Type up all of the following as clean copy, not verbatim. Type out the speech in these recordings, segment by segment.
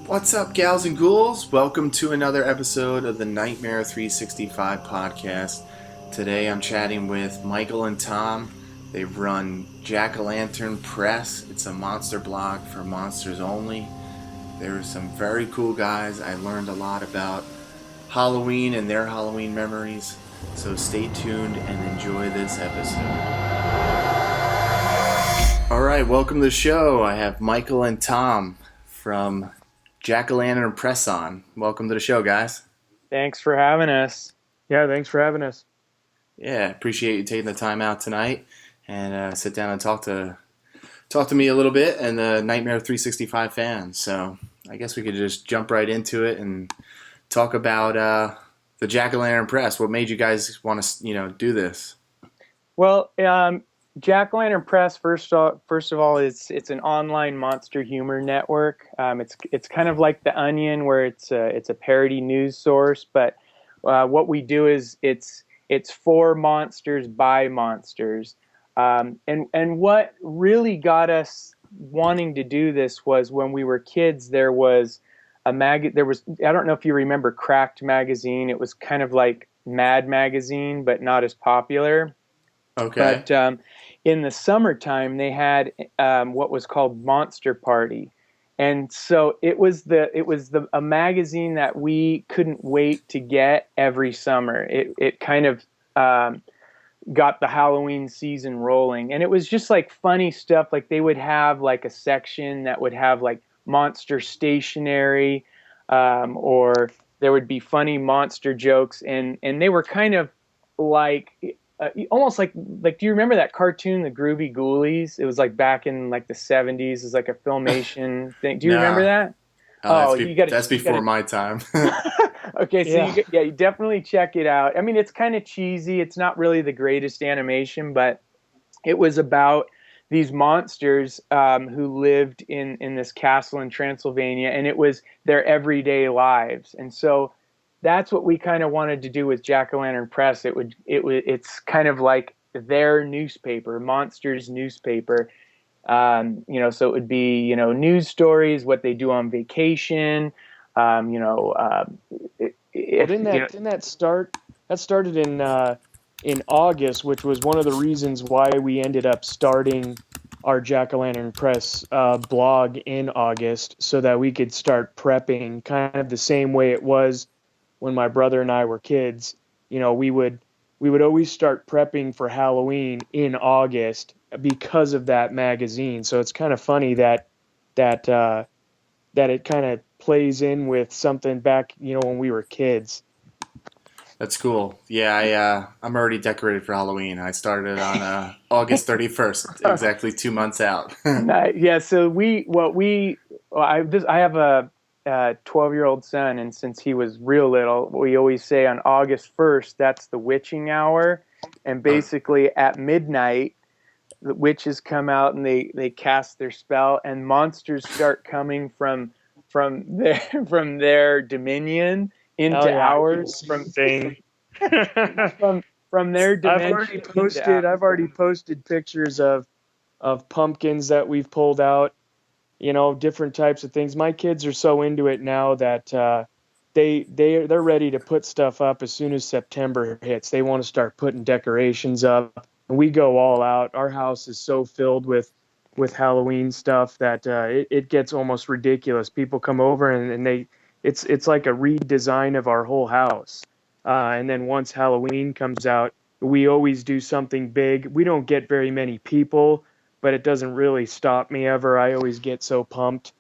What's up, gals and ghouls? Welcome to another episode of the Nightmare 365 podcast. Today I'm chatting with Michael and Tom. They run Jack-O-Lantern Press. It's a monster blog for monsters only. They're some very cool guys. I learned a lot about Halloween and their Halloween memories. So stay tuned and enjoy this episode. Alright, welcome to the show. I have Michael and Tom from Jack-O-Lantern Press on. Welcome to the show, guys. Thanks for having us. Yeah, thanks for having us. Yeah, appreciate you taking the time out tonight and sit down and talk to me a little bit and the Nightmare 365 fans. So I guess we could just jump right into it and talk about the Jack-O-Lantern Press. What made you guys want to, do this? Well, Jack-O-Lantern Press, first of all, it's an online monster humor network. It's kind of like The Onion, where it's a parody news source. But what we do is it's for monsters by monsters. And what really got us wanting to do this was when we were kids. There was I don't know if you remember Cracked magazine. It was kind of like Mad magazine, but not as popular. Okay. But in the summertime, they had what was called Monster Party, and so it was a magazine that we couldn't wait to get every summer. It kind of got the Halloween season rolling, and it was just like funny stuff. Like they would have like a section that would have like monster stationery, or there would be funny monster jokes, and they were kind of like. Almost like do you remember that cartoon, The Groovy Ghoulies? It was like back in like the 70s. It was like a Filmation thing. Do you remember that? That's before my time. Okay, so you definitely check it out. I mean, it's kind of cheesy. It's not really the greatest animation, but it was about these monsters who lived in this castle in Transylvania, and it was their everyday lives. And so that's what we kind of wanted to do with Jack-O-Lantern Press. It's kind of like their newspaper, Monsters newspaper. So it would be, news stories, what they do on vacation. Didn't that start? That started in August, which was one of the reasons why we ended up starting our Jack-O-Lantern Press blog in August, so that we could start prepping kind of the same way it was when my brother and I were kids. We would always start prepping for Halloween in August because of that magazine. So it's kind of funny that it kind of plays in with something back, when we were kids. That's cool. Yeah, I'm already decorated for Halloween. I started on August 31st, exactly 2 months out. Yeah. So I have a 12-year-old son, and since he was real little, we always say on August 1st, that's the witching hour, and basically at midnight the witches come out and they cast their spell, and monsters start coming from their dominion into ours, from their dimension. I've already posted pictures of pumpkins that we've pulled out, different types of things. My kids are so into it now that they're ready to put stuff up as soon as September hits. They want to start putting decorations up, and we go all out. Our house is so filled with Halloween stuff that it gets almost ridiculous. People come over and it's like a redesign of our whole house. And then once Halloween comes out, we always do something big. We don't get very many people, but it doesn't really stop me ever. I always get so pumped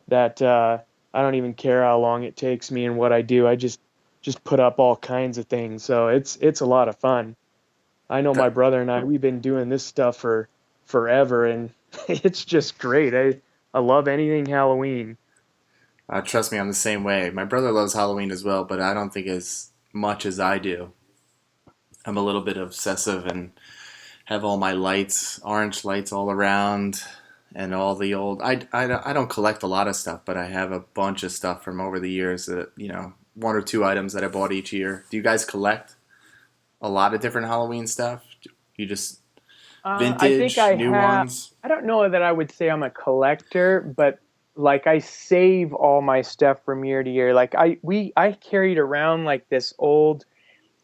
that I don't even care how long it takes me and what I do. I just put up all kinds of things. So it's a lot of fun. I know my brother and I, we've been doing this stuff for forever, and it's just great. I love anything Halloween. Trust me, I'm the same way. My brother loves Halloween as well, but I don't think as much as I do. I'm a little bit obsessive and have all my lights, orange lights all around, and all the old. I don't collect a lot of stuff, but I have a bunch of stuff from over the years that, one or two items that I bought each year. Do you guys collect a lot of different Halloween stuff? You just vintage, I new ones? I don't know that I would say I'm a collector, but like I save all my stuff from year to year. Like I carried around like this old,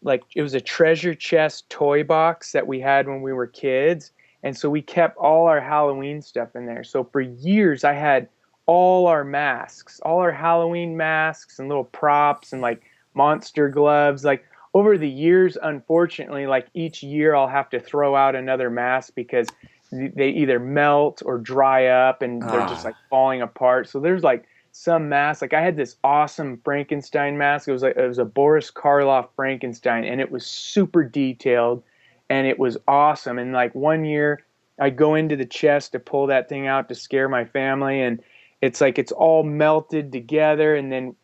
like it was a treasure chest toy box that we had when we were kids. And so we kept all our Halloween stuff in there. So for years I had all our masks, all our Halloween masks and little props and like monster gloves. Like over the years, unfortunately, like each year I'll have to throw out another mask because they either melt or dry up and they're just Ah, like falling apart. So there's like some mask. Like I had this awesome Frankenstein mask. It was a Boris Karloff Frankenstein, and it was super detailed, and it was awesome. And like one year, I go into the chest to pull that thing out to scare my family, and it's like it's all melted together, and then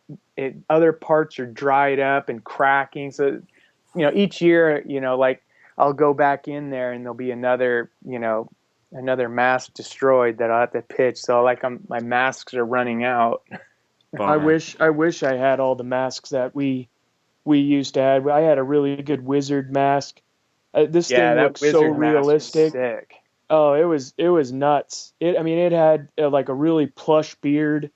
other parts are dried up and cracking. So, each year, like I'll go back in there, and there'll be another mask destroyed that I'll have to pitch. So like my masks are running out. bummer. I wish I had all the masks that we used to have. I had a really good wizard mask. This Yeah, thing that looked so wizard mask was realistic. sick. Oh, it was nuts. I mean, it had like a really plush beard,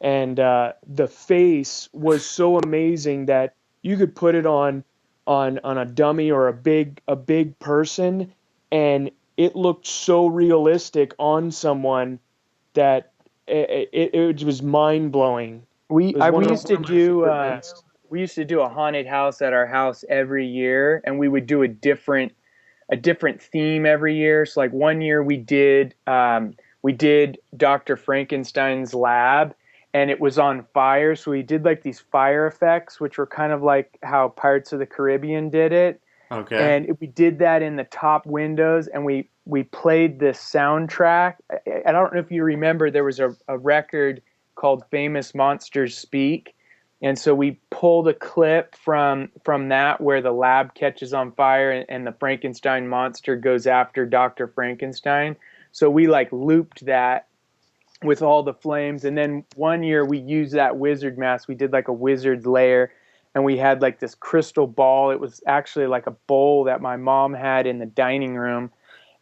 and the face was so amazing that you could put it on a dummy or a big person, and it looked so realistic on someone that it was mind blowing. We It was I one we of used to one of my do favorite masks. we used to do a haunted house at our house every year, and we would do a different theme every year. So like one year we did Dr. Frankenstein's lab, and it was on fire. So we did like these fire effects, which were kind of like how Pirates of the Caribbean did it. Okay. And we did that in the top windows, and we played this soundtrack. I don't know if you remember, there was a record called Famous Monsters Speak, and so we pulled a clip from that where the lab catches on fire, and the Frankenstein monster goes after Dr. Frankenstein. So we like looped that with all the flames. And then one year we used that wizard mask. We did like a wizard's lair, and we had like this crystal ball. It was actually like a bowl that my mom had in the dining room.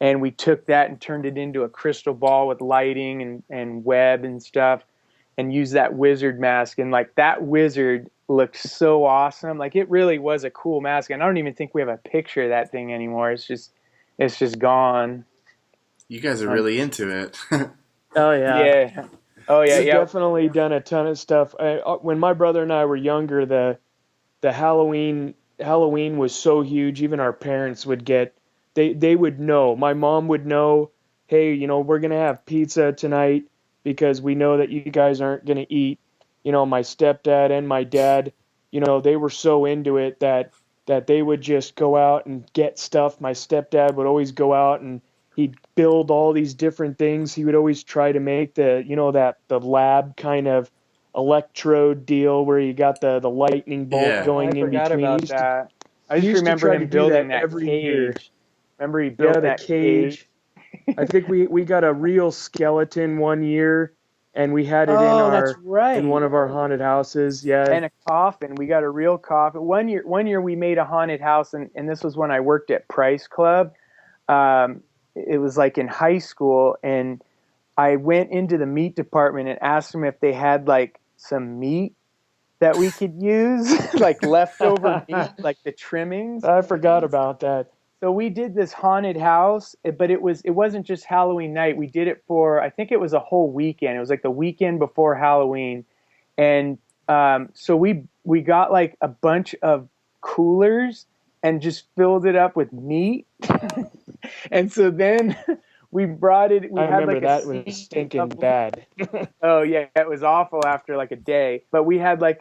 And we took that and turned it into a crystal ball with lighting and web and stuff, and used that wizard mask. And like that wizard looked so awesome. Like it really was a cool mask. And I don't even think we have a picture of that thing anymore. It's just gone. You guys are really into it. Oh yeah, Yeah. Oh yeah, we've yeah. definitely done a ton of stuff. When my brother and I were younger, the Halloween was so huge. Even our parents would get they would know. My mom would know, hey, we're gonna have pizza tonight because we know that you guys aren't gonna eat. My stepdad and my dad, they were so into it that they would just go out and get stuff. My stepdad would always go out and he'd build all these different things. He would always try to make that the lab kind of electrode deal where you got the lightning bolt Yeah. Oh, I going in forgot between. about that. I He just used to remember try to him do building that that every year. cage. Remember he Yeah, built the that cage? cage. I think we got a real skeleton one year, and we had it Oh, that's in right. one of our haunted houses. Yeah. And a coffin. We got a real coffin. One year we made a haunted house, and this was when I worked at Price Club. It was like in high school, and I went into the meat department and asked them if they had like some meat that we could use, like leftover meat, like the trimmings. I forgot about that. So we did this haunted house, but it wasn't just Halloween night. We did it for, I think it was a whole weekend. It was like the weekend before Halloween, and so we got like a bunch of coolers and just filled it up with meat. And so then we brought it. We I had remember like a that was scene stinking of. bad. Oh yeah, it was awful after like a day. But we had like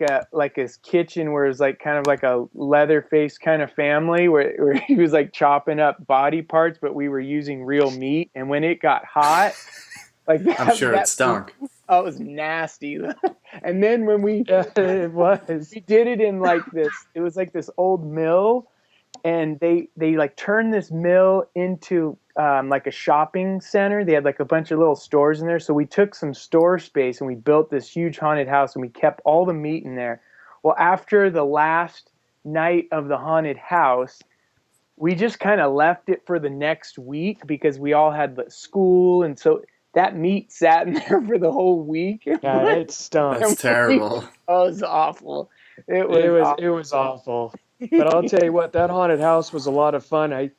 this kitchen where it was like kind of like a Leatherface kind of family where he was like chopping up body parts, but we were using real meat. And when it got hot, like I'm that sure it that stunk. oh, it was nasty. And then when we Yeah, it was. we did it in like this, it was like this old mill, and they like turned this mill into like a shopping center. They had like a bunch of little stores in there. So we took some store space and we built this huge haunted house, and we kept all the meat in there. Well, after the last night of the haunted house, we just kind of left it for the next week because we all had school, and so that meat sat in there for the whole week. Yeah, it stunk. That's terrible. Oh, it was awful. It It was was awful. it was awful. But I'll tell you what, that haunted house was a lot of fun. I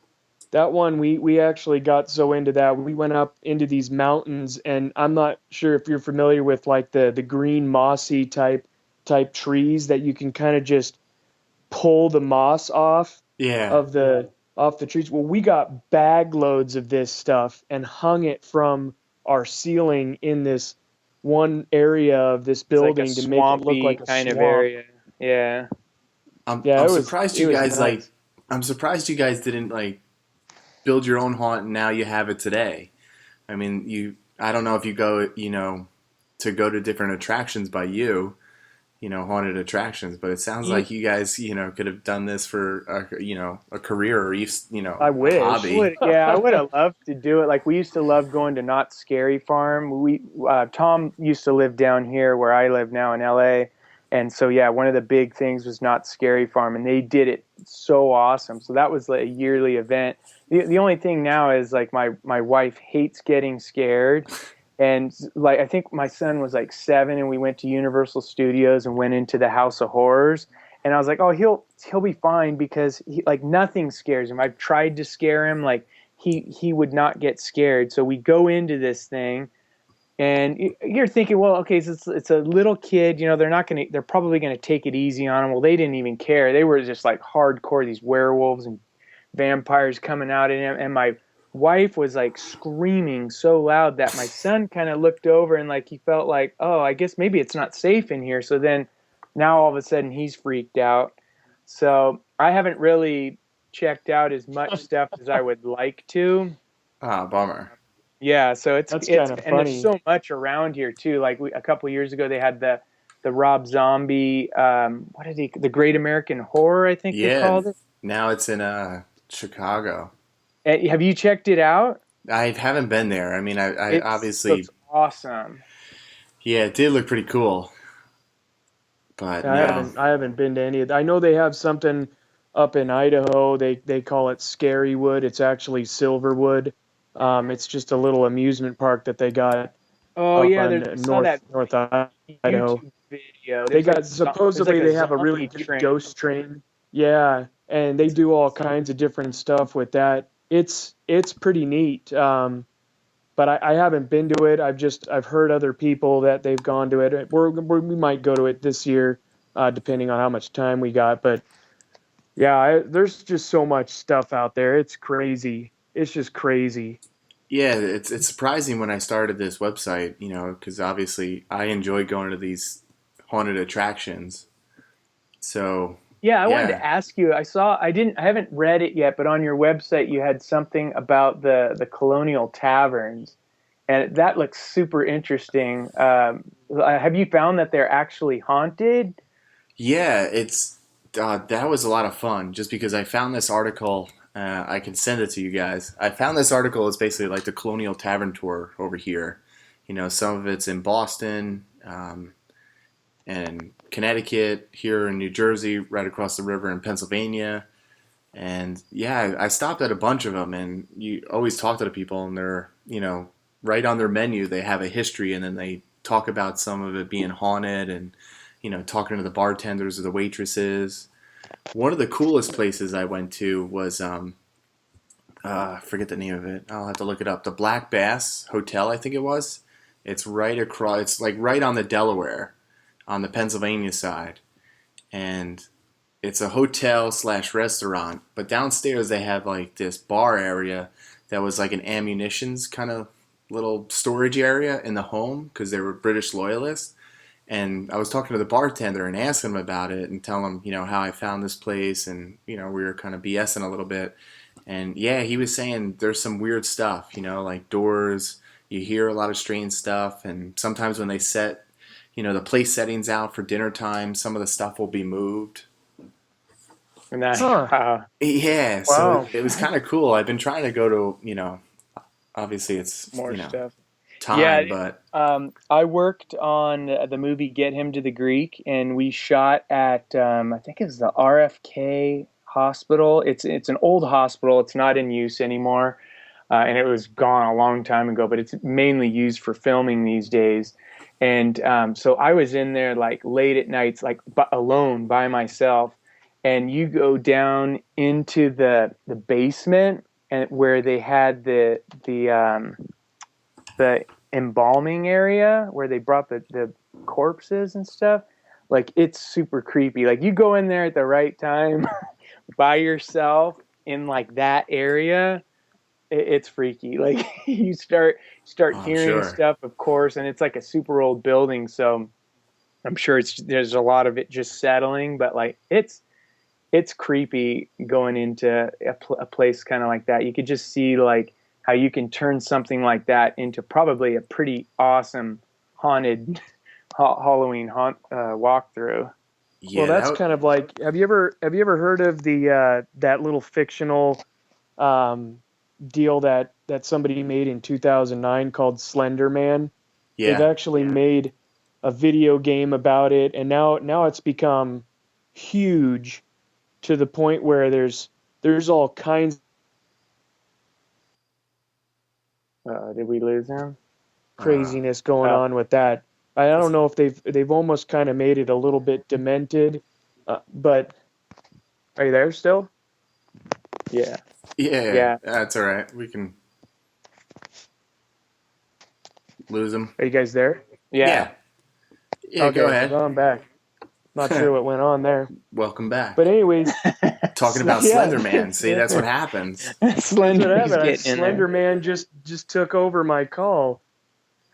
That one we actually got so into that we went up into these mountains, and I'm not sure if you're familiar with like the green mossy type trees that you can kind of just pull the moss Yeah. of the off the trees. Well, we got bag loads of this stuff and hung it from our ceiling in this one area of this It's like a building to make it look swampy like a kind of swamp. area. Yeah. Yeah, I'm surprised it you was guys like nuts. I'm surprised you guys didn't like build your own haunt and now you have it today. I mean, I don't know if you go, to go to different attractions by haunted attractions, but it sounds You, like you guys, could have done this for a career or even, I a wish. hobby. I would have loved to do it. Like we used to love going to Not Scary Farm. Tom used to live down here where I live now in LA, and so yeah, one of the big things was Not Scary Farm, and they did it so awesome. So that was like a yearly event. The only thing now is like my wife hates getting scared. And like I think my son was like 7, and we went to Universal Studios and went into the House of Horrors. And I was like, oh, he'll be fine because like nothing scares him. I've tried to scare him, like he would not get scared. So we go into this thing, and you're thinking, well, okay, so it's a little kid, they're probably gonna take it easy on him. Well, they didn't even care. They were just like hardcore, these werewolves and vampires coming out at him, and my wife was like screaming so loud that my son kind of looked over and like he felt like, oh, I guess maybe it's not safe in here. So then now all of a sudden he's freaked out. So I haven't really checked out as much stuff as I would like to. Ah, bummer. Yeah, so That's it's kind of and there's funny. so much around here too. Like a couple of years ago they had the Rob Zombie, what did he, the Great American Horror, I think they Yeah, called it. now it's in Chicago. Have you checked it out? I haven't been there. I mean, I It obviously, looks awesome. yeah, it did look pretty cool, but Yeah, no. I haven't been to any of. I know they have something up in Idaho. They call it Scarywood. It's actually Silverwood. It's just a little amusement park that they got Oh up yeah, on I saw that North Idaho. YouTube video. They got There's like supposedly a they have a really zombie good train. ghost train. Yeah, and they do all kinds of different stuff with that. It's pretty neat. But I haven't been to it. I've heard other people that they've gone to it. We might go to it this year, depending on how much time we got. But yeah, there's just so much stuff out there. It's crazy. It's just crazy. Yeah, it's surprising when I started this website, because obviously I enjoy going to these haunted attractions. So, Yeah, I wanted yeah, to ask you. I haven't read it yet, but on your website you had something about the colonial taverns, and that looks super interesting. Have you found that they're actually haunted? yeah, that was a lot of fun just because I found this article. I can send it to you guys. I found this article. It's basically like the Colonial Tavern tour over here. Some of it's in Boston, and Connecticut, here in New Jersey, right across the river in Pennsylvania. And yeah, I stopped at a bunch of them, and you always talk to the people, and they're, right on their menu, they have a history, and then they talk about some of it being haunted and, talking to the bartenders or the waitresses. One of the coolest places I went to was, I forget the name of it. I'll have to look it up. The Black Bass Hotel, I think it was. It's right across, it's like right on the Delaware, on the Pennsylvania side. And it's a hotel slash restaurant, but downstairs they have like this bar area that was like an ammunitions kind of little storage area in the home because they were British loyalists. And I was talking to the bartender and asking him about it and telling him, how I found this place, and we were kind of BSing a little bit. And yeah, he was saying there's some weird stuff, like doors. You hear a lot of strange stuff, and sometimes when they set, the place settings out for dinner time, some of the stuff will be moved. And that, Huh. Yeah, so wow, it was kind of cool. I've been trying to go to, obviously it's, more stuff. Yeah, time, but I worked on the movie Get Him to the Greek, and we shot at I think it was the RFK hospital. It's an old hospital. It's not in use anymore. and it was gone a long time ago, but it's mainly used for filming these days. And so I was in there like late at nights, like alone by myself, and you go down into the basement and where they had the embalming area where they brought the corpses and stuff. Like it's super creepy. Like you go in there at the right time by yourself in like that area, it's freaky. Like you start Oh, I'm hearing sure. stuff, of course, and it's like a super old building, so I'm sure there's a lot of it just settling, but like it's creepy going into a place kind of like that. You could just see like how you can turn something like that into probably a pretty awesome haunted Halloween walkthrough. Well, Yeah, that's that. kind of like, have you ever heard of the that little fictional um, deal that somebody made in 2009 called Slender Man? They've Yeah. actually made a video game about it, and now it's become huge to the point where there's all kinds of Did we lose him? Uh, craziness going Oh, on with that. I don't know if they've almost kind of made it a little bit demented, but are you there still? yeah, yeah, yeah, that's all right. We can lose him. Are you guys there? yeah. Yeah. Yeah, go Okay, ahead. well, I'm back. Not sure what went on there, Welcome but back. anyways, Talking about yeah, Slender Man. See, that's what happens. that's what Slender's happened. getting in there. Slender Man just took over my call.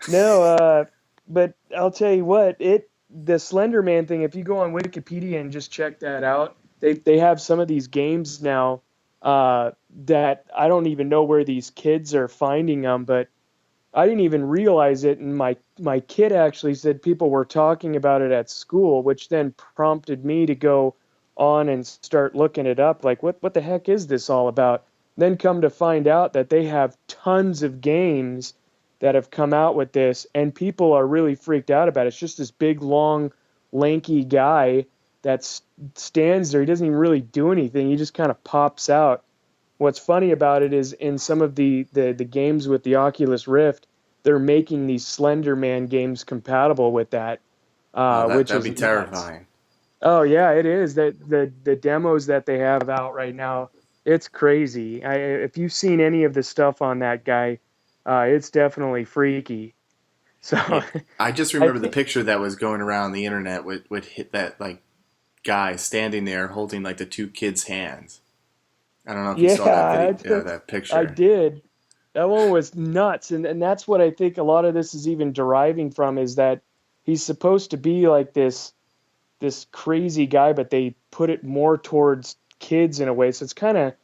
No, but I'll tell you what, the Slender Man thing, if you go on Wikipedia and just check that out, they have some of these games now that I don't even know where these kids are finding them, but I didn't even realize it, and my kid actually said people were talking about it at school, which then prompted me to go on and start looking it up. Like, what the heck is this all about? Then come to find out that they have tons of games that have come out with this, and people are really freaked out about it. It's just this big, long, lanky guy that stands there. He doesn't even really do anything. He just kind of pops out. What's funny about it is in some of the games with the Oculus Rift, they're making these Slender Man games compatible with that, Oh, which that'd is be nuts. terrifying. Oh yeah, it is. That the demos that they have out right now, it's crazy. If you've seen any of the stuff on that guy, it's definitely freaky. So Yeah. I just I remember the think, picture that was going around the internet with hit that like guy standing there holding like the two kids' hands. I don't know if you saw that yeah, video, that I picture. did. That one was nuts, and that's what I think a lot of this is even deriving from is that he's supposed to be like this crazy guy, but they put it more towards kids in a way. So it's kind of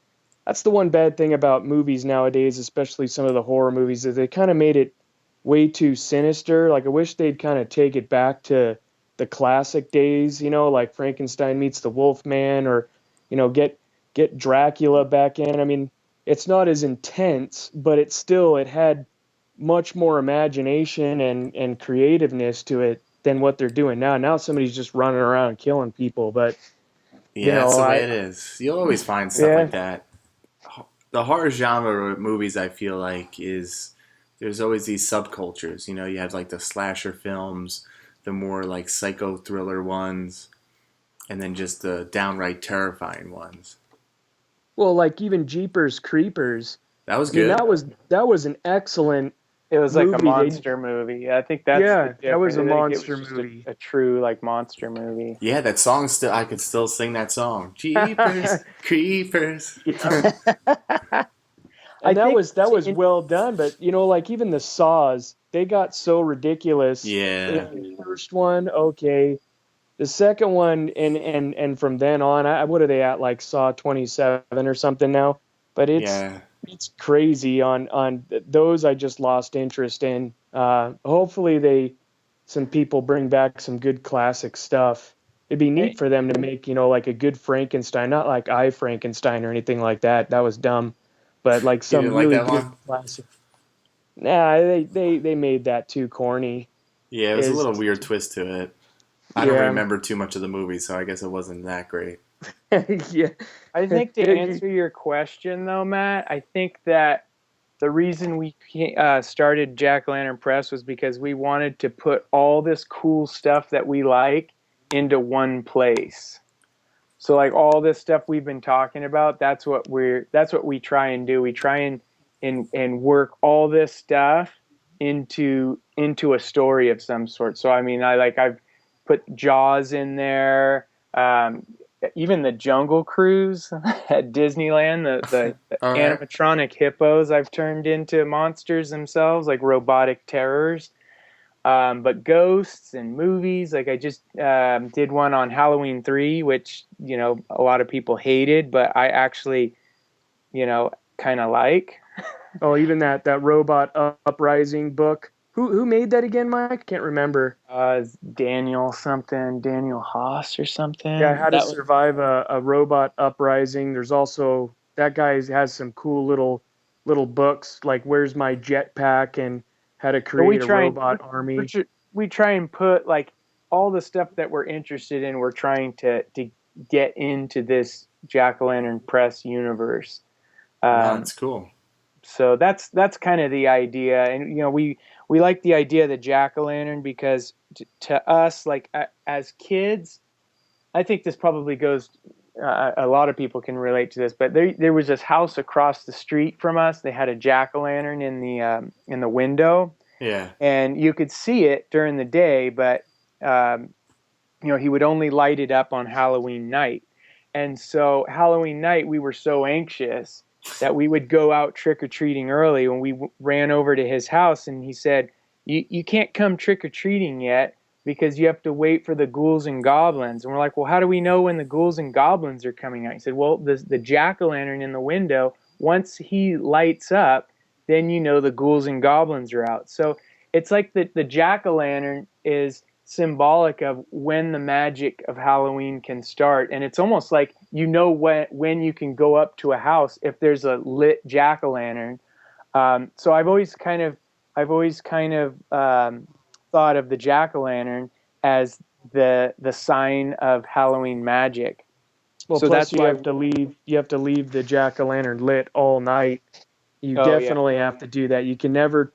that's the one bad thing about movies nowadays, especially some of the horror movies, is they kind of made it way too sinister. Like I wish they'd kind of take it back to the classic days, like Frankenstein meets the Wolfman, or get Dracula back in. I mean, it's not as intense, but it had much more imagination and creativeness to it than what they're doing now. Now somebody's just running around killing people, but Yeah, that's the way I it is. You'll always find stuff yeah, like that. The horror genre of movies, I feel like, is there's always these subcultures. You have like the slasher films, the more like psycho thriller ones, and then just the downright terrifying ones. well, like even Jeepers Creepers. That was I mean, good. that was an excellent It was like a movie. They monster movie. I think that's the Yeah, that was difference. a I think it was monster just movie. a true like monster movie. Yeah, that song still I could still sing that song. Jeepers, creepers. Yeah. I And that think was that was well done, but like even the saws, they got so ridiculous. Yeah, The first one, okay. The second one, and from then on, what are they at, like Saw 27 or something now? But yeah. it's crazy on those. I just lost interest in. Hopefully some people bring back some good classic stuff. It'd be neat for them to make like a good Frankenstein, not like I Frankenstein or anything like that. That was dumb, but like You didn't some like really that good one? classic. Nah, they made that too corny. Yeah, it was a Is little weird twist to it. I don't Yeah, remember too much of the movie, so I guess it wasn't that great. yeah. I think to answer your question though, Matt, I think that the reason we started Jack O' Lantern Press was because we wanted to put all this cool stuff that we like into one place. So like all this stuff we've been talking about, that's what we try and do. We try and work all this stuff into a story of some sort. So I mean, I've put Jaws in there, even the Jungle Cruise at Disneyland, the All right. animatronic hippos I've turned into monsters themselves, like robotic terrors. But ghosts and movies, like I just did one on Halloween 3, which, a lot of people hated, but I actually, kind of like. Oh, even that robot uprising book. Who made that again, Mike? I can't remember. Daniel something, Daniel Haas or Yeah, something. how to That was survive a robot uprising. There's also that guy has some cool little books like Where's My Jetpack and How to but we Create a try and Robot Army. we try and put like all the stuff that we're interested in. We're trying to get into this Jack O' Lantern Press universe. Wow, Um, that's cool. so that's kind of the idea, and we like the idea of the Jack O' Lantern because to us, like as kids, I think this probably goes. A lot of people can relate to this, but there was this house across the street from us. They had a jack o' lantern in the window, Yeah. and you could see it during the day, but um, he would only light it up on Halloween night. And so Halloween night, we were so anxious that we would go out trick or treating early. When we ran over to his house, and he said, "You can't come trick or treating yet because you have to wait for the ghouls and goblins." And we're like, "Well, how do we know when the ghouls and goblins are coming out?" He said, "Well, the jack o' lantern in the window, once he lights up, then the ghouls and goblins are out." So it's like the jack o' lantern is symbolic of when the magic of Halloween can start, and it's almost like when you can go up to a house if there's a lit jack o' lantern. So I've always kind of thought of the jack o' lantern as the sign of Halloween magic. Well, So plus that's why. you have to leave the jack o' lantern lit all night. You Oh yeah, definitely have to do that. You can never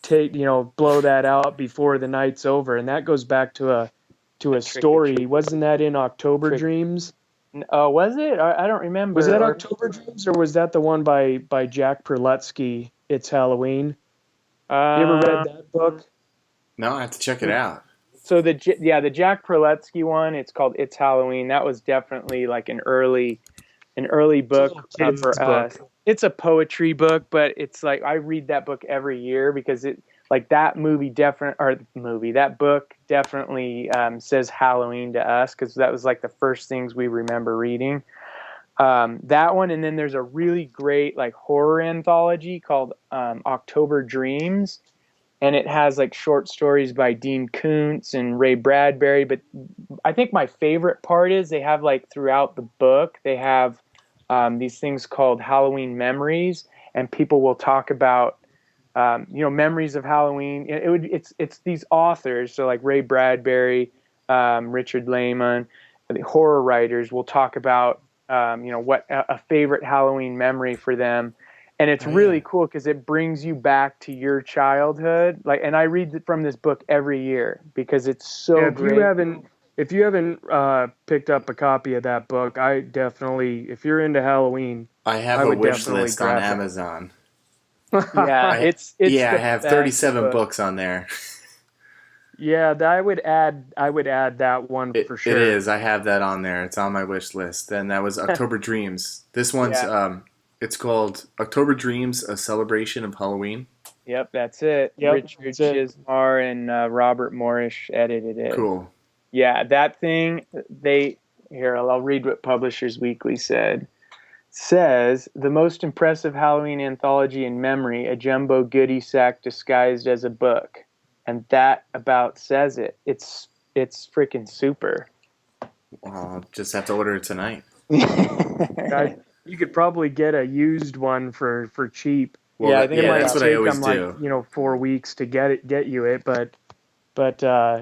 take blow that out before the night's over, and that goes back to a trick or story. treat. Wasn't that in October Trick. Dreams? Oh, was it? I don't Was remember. that Or October Dreams, or was that the one by Jack Perlutsky? It's Halloween. You ever read uh, that book? No, I have to check it out. So the Jack Perletsky one, it's called It's Halloween. That was definitely like an early It's a little book kid's for us. book. It's a poetry book, but it's like I read that book every year because it like that book definitely says Halloween to us because that was like the first things we remember reading. That one, and then there's a really great like horror anthology called October Dreams, and it has like short stories by Dean Koontz and Ray Bradbury. But I think my favorite part is they have like throughout the book they have these things called Halloween memories, and people will talk about memories of Halloween. It's these authors, so like Ray Bradbury, Richard Lehman, the horror writers will talk about what a favorite Halloween memory for them, and it's Oh yeah. really cool because it brings you back to your childhood. Like, and I read from this book every year because it's Yeah, so great. if you haven't picked up a copy of that book, I definitely, if you're into Halloween, I have I a would wish definitely list on grab Amazon. Yeah, I it's Yeah, I the have best 37 book. books on there. Yeah, I would add that one for It sure. is. I have that on there. It's on my wish list. And that was October Dreams. This one's Yeah, it's called October Dreams: A Celebration of Halloween. yep, that's it. Yep, Richard that's it. Chismar and Robert Morris edited it. Cool. Yeah, that thing, I'll read what Publishers Weekly says the most impressive Halloween anthology in memory, a jumbo goodie sack disguised as a book, and that about says it. It's freaking super. I'll just have to order it tonight. I, you could probably get a used one for cheap. Well, Yeah, I think It it's yeah, that's might about. what I take always them like do. 4 weeks to get you it, but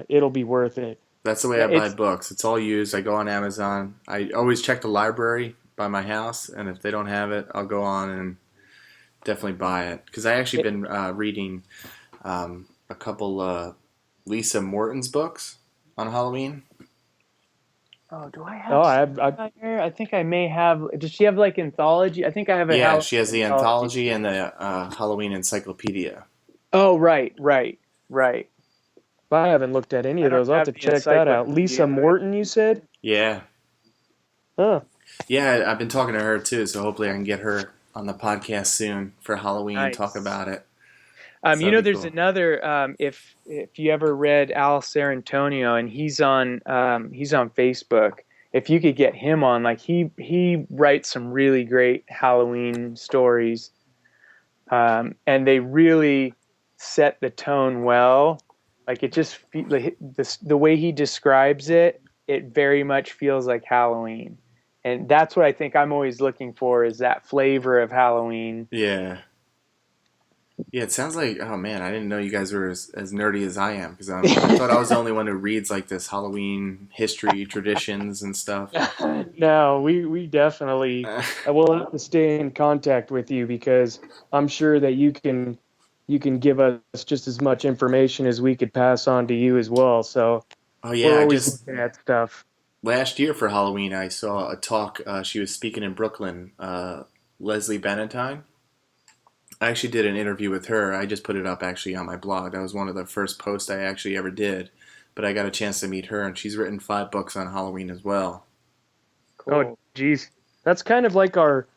it'll be worth it. That's the way Yeah, I buy it's books. It's all used. I go on Amazon. I always check the library by my house, and if they don't have it, I'll go on and definitely buy it because I actually been reading a couple Lisa Morton's books on Halloween. Oh, do I Oh, have some on here? I think I may have. Does she have like anthology? I think I have a Yeah, Halloween she has the anthology. anthology and the Halloween encyclopedia. Oh, right. I haven't looked at any I of don't those. I'll have have to the check that out. Lisa encyclopedia. Morton, you said? Yeah, Huh. yeah, I've been talking to her too, so hopefully I can get her on the podcast soon for Halloween. Talk Nice. about it. So that'd be There's cool. another. If you ever read Al Serantonio, and he's on Facebook. If you could get him on, like he writes some really great Halloween stories, and they really set the tone well. Like it just like the way he describes it, it very much feels like Halloween, and that's what I think I'm always looking for is that flavor of Halloween. Yeah. Yeah, it sounds like, oh man, I didn't know you guys were as nerdy as I am because I thought I was the only one who reads like this Halloween history, traditions, and stuff. No, we definitely will have to stay in contact with you because I'm sure that you can give us just as much information as we could pass on to you as well. So Oh yeah, we're I always just looking at stuff. last year for Halloween I saw a talk. She was speaking in Brooklyn. Leslie Benentine. I actually did an interview with her. I just put it up actually on my blog. That was one of the first posts I actually ever did. But I got a chance to meet her, and she's written 5 books on Halloween as well. Oh, Cool. geez, that's kind of like our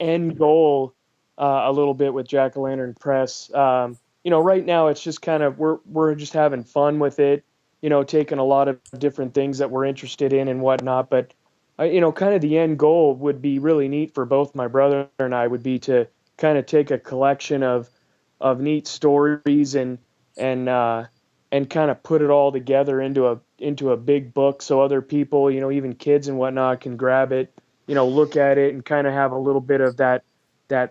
end goal a little bit with Jack O' Lantern Press. Right now it's just kind of we're just having fun with it. Taking a lot of different things that we're interested in and whatnot. But kind of the end goal would be really neat for both my brother and I would be to kind of take a collection of neat stories and uh, and kind of put it all together into a big book so other people, even kids and whatnot, can grab it, look at it and kind of have a little bit of that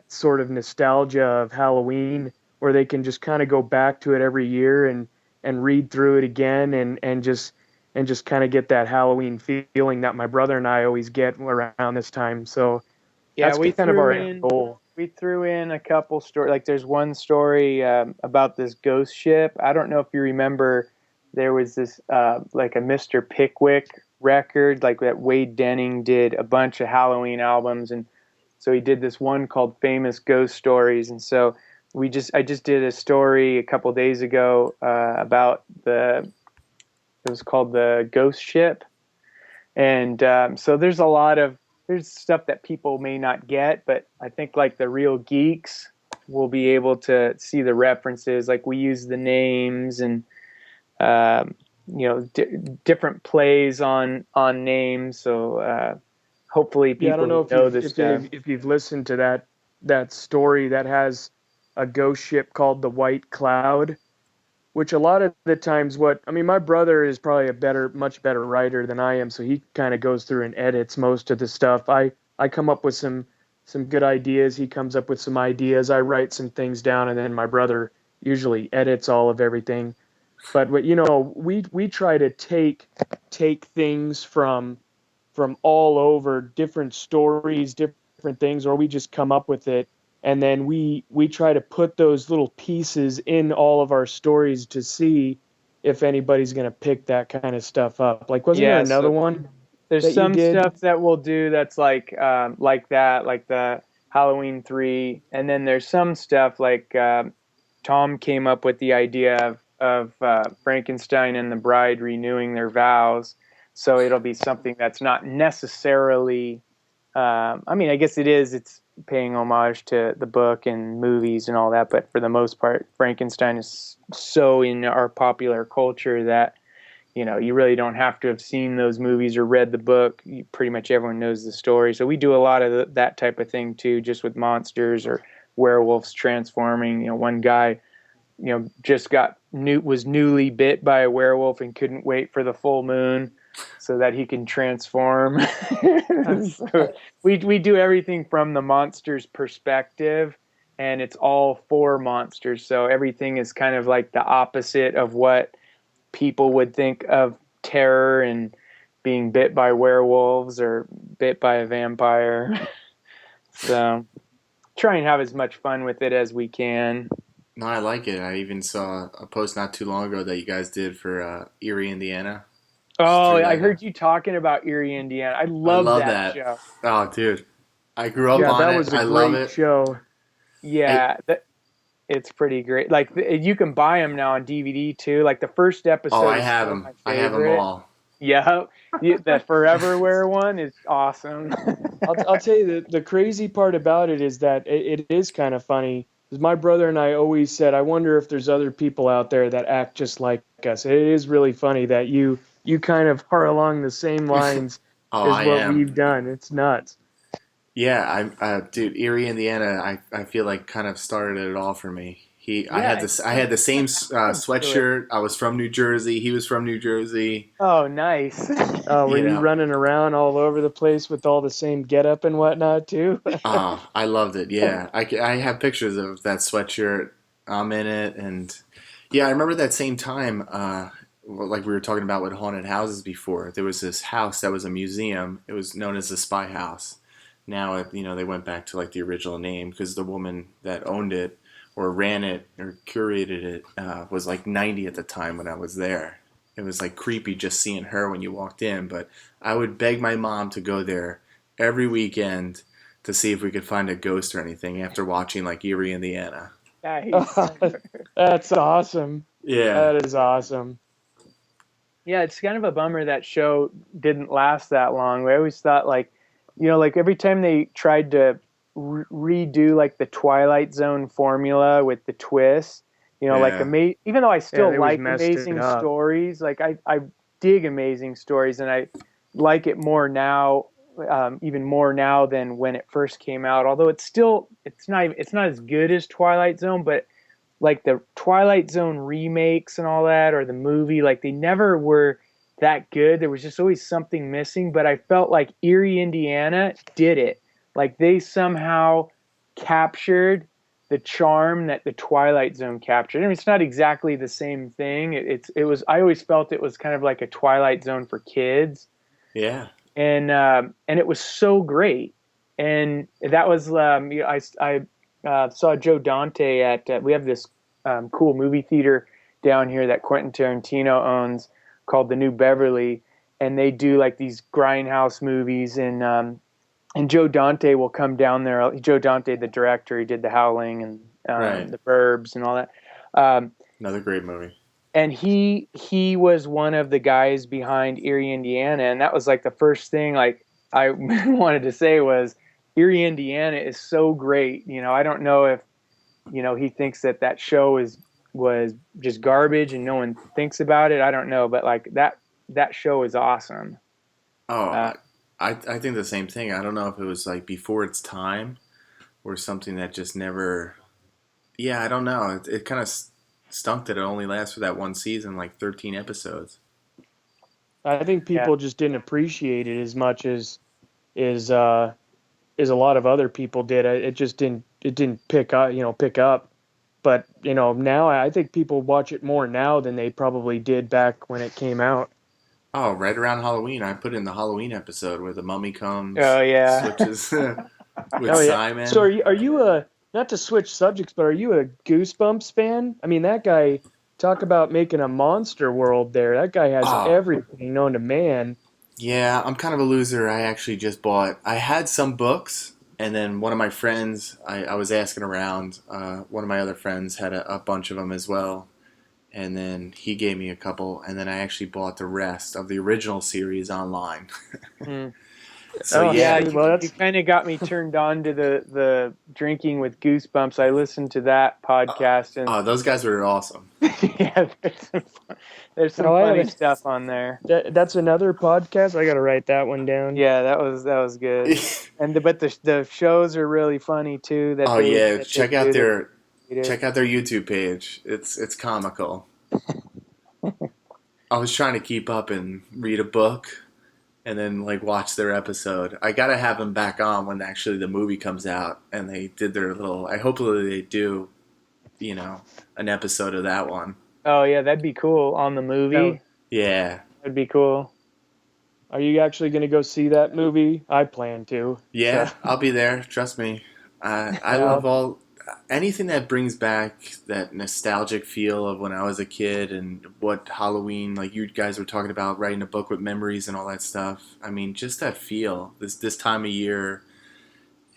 sort of nostalgia of Halloween where they can just kind of go back to it every year and read through it again and just kind of get that Halloween feeling that my brother and I always get around this time. So Yeah, that's kind of our end goal. we threw in a couple stories. Like there's one story about this ghost ship. I don't know if you remember. There was this like a Mr. Pickwick record, like that Wade Denning did a bunch of Halloween albums, and so he did this one called Famous Ghost Stories. And so I just did a story a couple days ago about the it was called the Ghost Ship, and so there's stuff that people may not get, but I think like the real geeks will be able to see the references. Like we use the names and um, different plays on names. So hopefully Yeah, I people don't know who if know you've this if stuff. you if you've listened to that story that has a ghost ship called the White Cloud, which a lot of the times what I mean, my brother is probably much better writer than I am, so he kind of goes through and edits most of the stuff. I come up with some good ideas, he comes up with some ideas, I write some things down, and then my brother usually edits all of everything. But we try to take things from all over, different stories, different things, or we just come up with it, and then we try to put those little pieces in all of our stories to see if anybody's going to pick that kind of stuff up. Like, wasn't there Yeah, another so one there's that you some did? stuff that we'll do that's like that, like the Halloween 3, and then there's some stuff like Tom came up with the idea of Frankenstein and the bride renewing their vows. So it'll be something that's not necessarily. I mean, I guess it is. It's paying homage to the book and movies and all that, but for the most part, Frankenstein is so in our popular culture that you really don't have to have seen those movies or read the book. Pretty much everyone knows the story. So we do a lot of that type of thing too, just with monsters or werewolves transforming. One guy, just was newly bit by a werewolf and couldn't wait for the full moon so that he can transform. So we do everything from the monster's perspective, and it's all for monsters. So everything is kind of like the opposite of what people would think of terror and being bit by werewolves or bit by a vampire. So try and have as much fun with it as we can. No, I like it. I even saw a post not too long ago that you guys did for Erie, Indiana. Just Oh, threw I that out. heard you talking about Erie, Indiana. I I love love that that. show. Oh, dude, I grew up Yeah, on that it. was a I love great it. show. I Yeah, it's pretty great. Like you can buy them now on DVD too. Like the first oh, episode I is have still them. my I have them favorite. all. Yeah, the Foreverware one is awesome. I'll tell you the crazy part about it is that it is kind of funny. 'Cause my brother and I always said, I wonder if there's other people out there that act just like us. It is really funny that you kind of are along the same lines Oh, as I what am. we've done. It's nuts. Yeah, dude, Erie, Indiana. I feel like kind of started it all for me. I Yeah, had this. I had the same happened to it. sweatshirt. I was from New Jersey. He was from New Jersey. Oh, nice. Were You you know, running around all over the place with all the same getup and whatnot too? I loved it. Yeah, I have pictures of that sweatshirt. I'm in it, and yeah, I remember that same time. Like we were talking about with haunted houses before, there was this house that was a museum. It was known as the Spy House. Now, they went back to like the original name because the woman that owned it or ran it or curated it was like 90 at the time when I was there. It was like creepy just seeing her when you walked in, but I would beg my mom to go there every weekend to see if we could find a ghost or anything after watching like Erie, Indiana. Nice. That's awesome. Yeah. That is awesome. Yeah, it's kind of a bummer that show didn't last that long. I always thought like, like every time they tried to redo like the Twilight Zone formula with the twist, like Yeah. even though I Yeah, still they always like messed it amazing up. stories, like I dig amazing stories and I like it more now, even more now than when it first came out. Although it's not as good as Twilight Zone, but like the Twilight Zone remakes and all that, or the movie, like they never were that good. There was just always something missing. But I felt like Erie, Indiana did it. Like they somehow captured the charm that the Twilight Zone captured. I mean, it's not exactly the same thing. It was. I always felt it was kind of like a Twilight Zone for kids, Yeah. and it was so great. And that was I saw Joe Dante at we have this cool movie theater down here that Quentin Tarantino owns called the New Beverly, and they do like these grindhouse movies and Joe Dante will come down there. Joe Dante, the director, he did The Howling and Right. The Burbs and all that. Um, Another great movie. and he was one of the guys behind Erie, Indiana, and that was like the first thing like I wanted to say was Erie, Indiana is so great. I don't know if he thinks that show was just garbage and no one thinks about it. I don't know, but like that show is awesome. Oh, Uh, I think the same thing. I don't know if it was like before its time or something that just never. Yeah, I don't know. It kind of stunk that it only lasts for that one season, like 13 episodes. I think yeah, people just didn't appreciate it as much as as a lot of other people did. It didn't pick up. But now I think people watch it more now than they probably did back when it came out. Oh, right around Halloween, I put in the Halloween episode where the mummy comes, oh yeah. switches with Oh yeah. So Simon. are you a, not to switch subjects, but are you a Goosebumps fan? I mean, that guy, talk about making a monster world there. That guy has Oh, everything known to man. yeah, I'm kind of a loser. I actually just bought. I had some books, and then one of my friends, I was asking around. One of my other friends had a bunch of them as well, and then he gave me a couple, and then I actually bought the rest of the original series online. Mm. So Oh, Yeah, yeah, see, well, you that's kind of got me turned on to the drinking with Goosebumps. I listened to that podcast and those guys were awesome. yeah, there's some oh, I funny haven't. stuff on there. That's another podcast. I got to write that one down. Yeah, that was good. But the shows are really funny too that Oh they yeah, that they do. They're creative. check out their YouTube page. It's comical. I was trying to keep up and read a book and then like watch their episode. I gotta have them back on when actually the movie comes out and they did their little. I hopefully they do, an episode of that one. Oh yeah, that'd be cool on the Now, movie. Yeah, That'd be cool. are you actually going to go see that movie? I plan to. So yeah, I'll be there. Trust me. I love Well, all anything that brings back that nostalgic feel of when I was a kid and what Halloween, like you guys were talking about, writing a book with memories and all that stuff. I mean, just that feel. This time of year,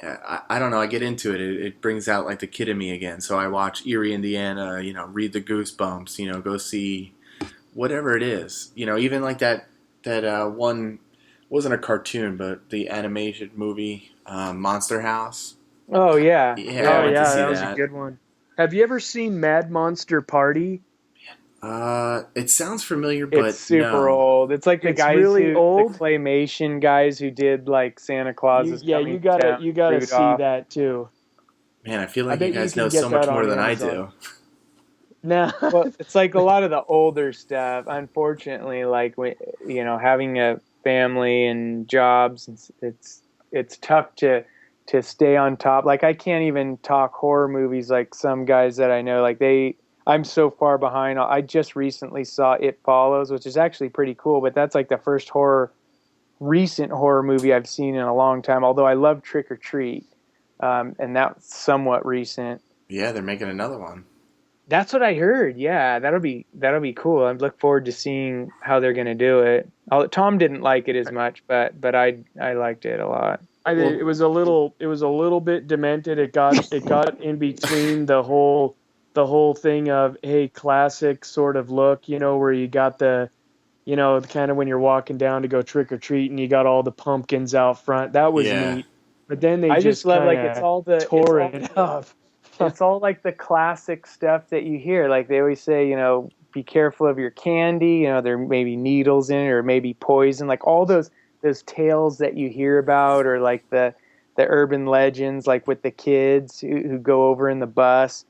I don't know. I get into it. It brings out like the kid in me again. So I watch Erie, Indiana. Read the Goosebumps. Go see whatever it is. Even like that one wasn't a cartoon, but the animated movie Monster House. oh yeah, Yeah, I Oh yeah. went to yeah, see that was a that. good one. Have you ever seen Mad Monster Party? It sounds familiar, It's but super no. old. It's like It's really the old. claymation guys who did like Santa Claus You is yeah, coming to town, you gotta see Rudolph. that too. Man, I feel I like you bet you guys know can so get that much more on than I Amazon. do. Now, Well, it's like a lot of the older stuff. Unfortunately, like having a family and jobs, it's tough to stay on top. Like I can't even talk horror movies like some guys that I know. Like I'm so far behind. I just recently saw It Follows, which is actually pretty cool. But that's like the first recent horror movie I've seen in a long time. Although I love Trick or Treat, and that's somewhat recent. Yeah, they're making another one. That's what I heard. Yeah, that'll be cool. I look forward to seeing how they're gonna do it. Tom didn't like it as much, but I liked it a lot. Well, it was a little bit demented. It got in between the whole thing of hey classic sort of look, where you got kind of when you're walking down to go trick or treat and you got all the pumpkins out front. That was yeah, neat. But then they I just just love kind like it's of all the it's tore all it the up. it's all like the classic stuff that you hear. Like they always say, be careful of your candy. There may be needles in it or maybe poison. Like all those tales that you hear about, or like the urban legends, like with the kids who go over in the bus.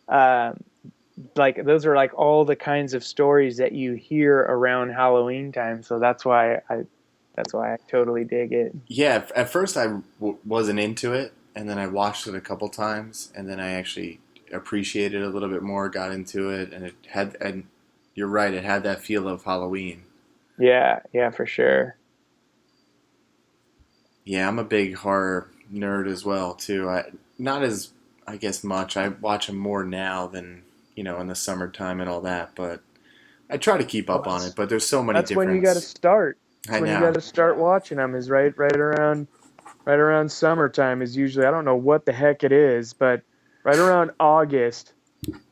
Um, like those are like all the kinds of stories that you hear around Halloween time. So that's why I totally dig it. yeah. At first, wasn't into it, and then I watched it a couple times, and then I actually appreciated it a little bit more. Got into it, and you're right. It had that feel of Halloween. Yeah, yeah, for sure. Yeah, I'm a big horror nerd as well too. Not as I guess much. I watch them more now than in the summertime and all that, but I try to keep Well, up on it. But there's so many that's when you got to different. start. That's I when you got know. to start watching them. Is right around summertime is usually I don't know what the heck it is, but right around August.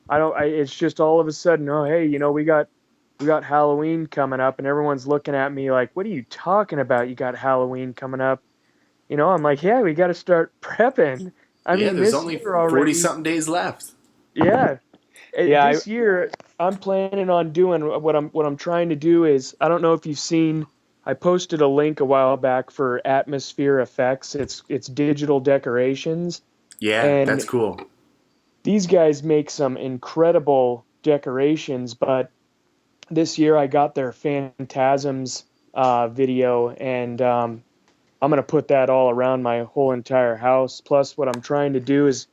It's just all of a sudden, oh hey, we got Halloween coming up, and everyone's looking at me like, what are you talking about? You got Halloween coming up? I'm like, yeah, we got to start prepping. I Yeah, mean, there's this only year 40 already, something days left. yeah. Yeah, This year, I'm planning on doing what I'm trying to do is I don't know if you've seen. I posted a link a while back for atmosphere effects. It's digital decorations, Yeah, that's and cool. these guys make some incredible decorations. But this year, I got their Phantasms video, and I'm gonna put that all around my whole entire house. Plus, what I'm trying to do is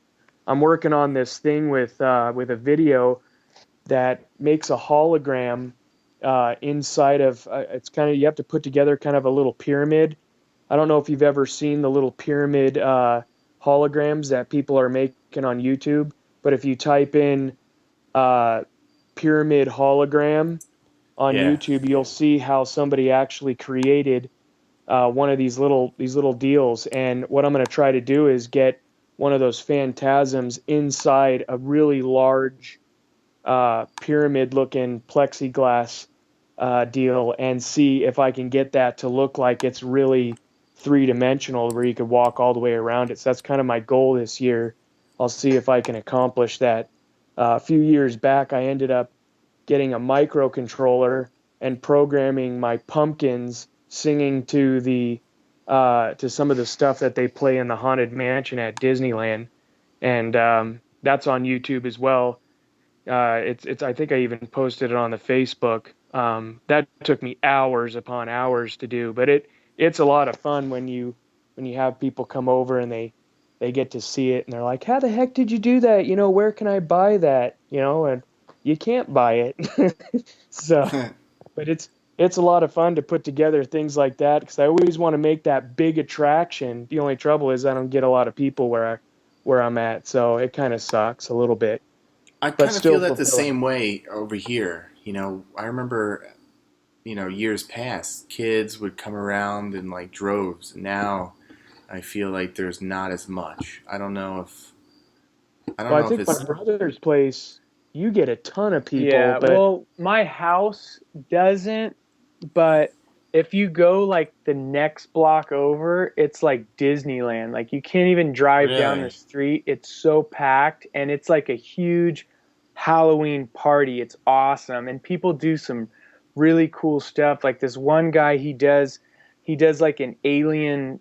I'm working on this thing with a video that makes a hologram inside of it's kind of you have to put together kind of a little pyramid. I don't know if you've ever seen the little pyramid holograms that people are making on YouTube, but if you type in uh, pyramid hologram on Yeah. YouTube, you'll see how somebody actually created one of these little deals. And what I'm going to try to do is get one of those phantasms inside a really large pyramid looking plexiglass deal and see if I can get that to look like it's really three dimensional where you could walk all the way around it. So that's kind of my goal this year. I'll see if I can accomplish that. A few years back, I ended up getting a microcontroller and programming my pumpkins singing to some of the stuff that they play in the Haunted Mansion at Disneyland, and that's on YouTube as well. It's I think I even posted it on the Facebook. That took me hours upon hours to do, but it's a lot of fun when you have people come over and they get to see it and they're like, "How the heck did you do that? Where can I buy that?" And you can't buy it. So, but it's a lot of fun to put together things like that because I always want to make that big attraction. The only trouble is I don't get a lot of people where where I'm at, so it kind of sucks a little bit, I but kind of still feel that the fulfilling. same way over here. I remember, years past, kids would come around in like droves. Now I feel like there's not as much. I don't Well, I know if think my it's brother's place, you get a ton of people, Yeah, but well, my house doesn't, but if you go like the next block over, it's like Disneyland. Like you can't even drive down the really. street. It's so packed and it's like a huge Halloween party. It's awesome. And people do some really cool stuff. Like this one guy, he does like an alien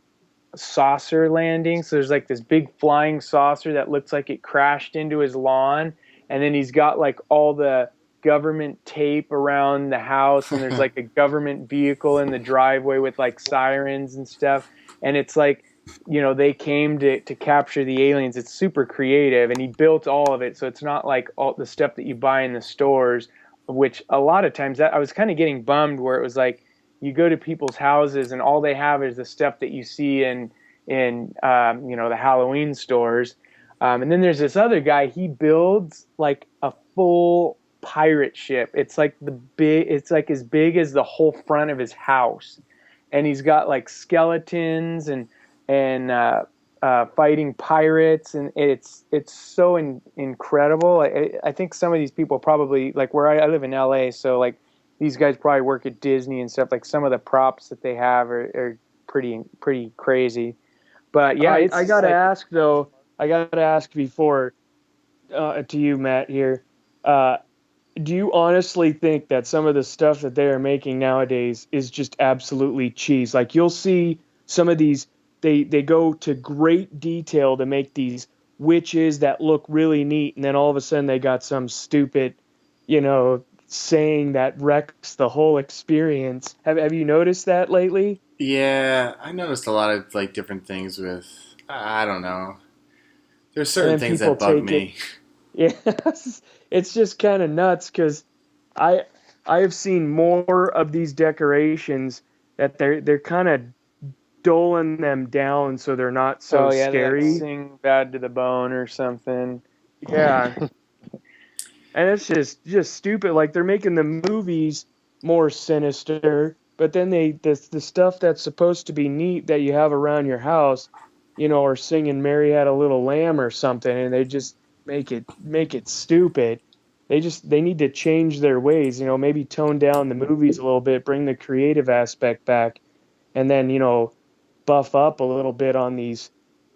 saucer landing. So there's like this big flying saucer that looks like it crashed into his lawn, and then he's got like all the government tape around the house, and there's like a government vehicle in the driveway with like sirens and stuff. And it's like, they came to capture the aliens. It's super creative, and he built all of it, so it's not like all the stuff that you buy in the stores, which a lot of times that I was kind of getting bummed where it was like you go to people's houses and all they have is the stuff that you see in the Halloween stores. And then there's this other guy. He builds like a full pirate ship. It's like as big as the whole front of his house, and he's got like skeletons and fighting pirates, and it's so incredible. I think some of these people probably like where I live in LA, so like these guys probably work at Disney and stuff. Like some of the props that they have are pretty crazy. But yeah, I it's gotta like ask though. I gotta ask before to you, Matt. Here, uh, do you honestly think that some of the stuff that they are making nowadays is just absolutely cheese? Like you'll see some of these, they go to great detail to make these witches that look really neat, and then all of a sudden they got some stupid, saying that wrecks the whole experience. Have you noticed that lately? Yeah, I noticed a lot of like different things with. I don't know. There's And certain then things people that bug take it. me. Yes, it's just kind of nuts because I I have seen more of these decorations that they're kind of doling them down so they're not so oh yeah, they like scary. sing "Bad to the Bone" or something. Yeah, and it's just stupid. Like they're making the movies more sinister, but then the stuff that's supposed to be neat that you have around your house, are singing "Mary Had a Little Lamb" or something, and they just make it stupid. They need to change their ways. Maybe tone down the movies a little bit, bring the creative aspect back, and then buff up a little bit on these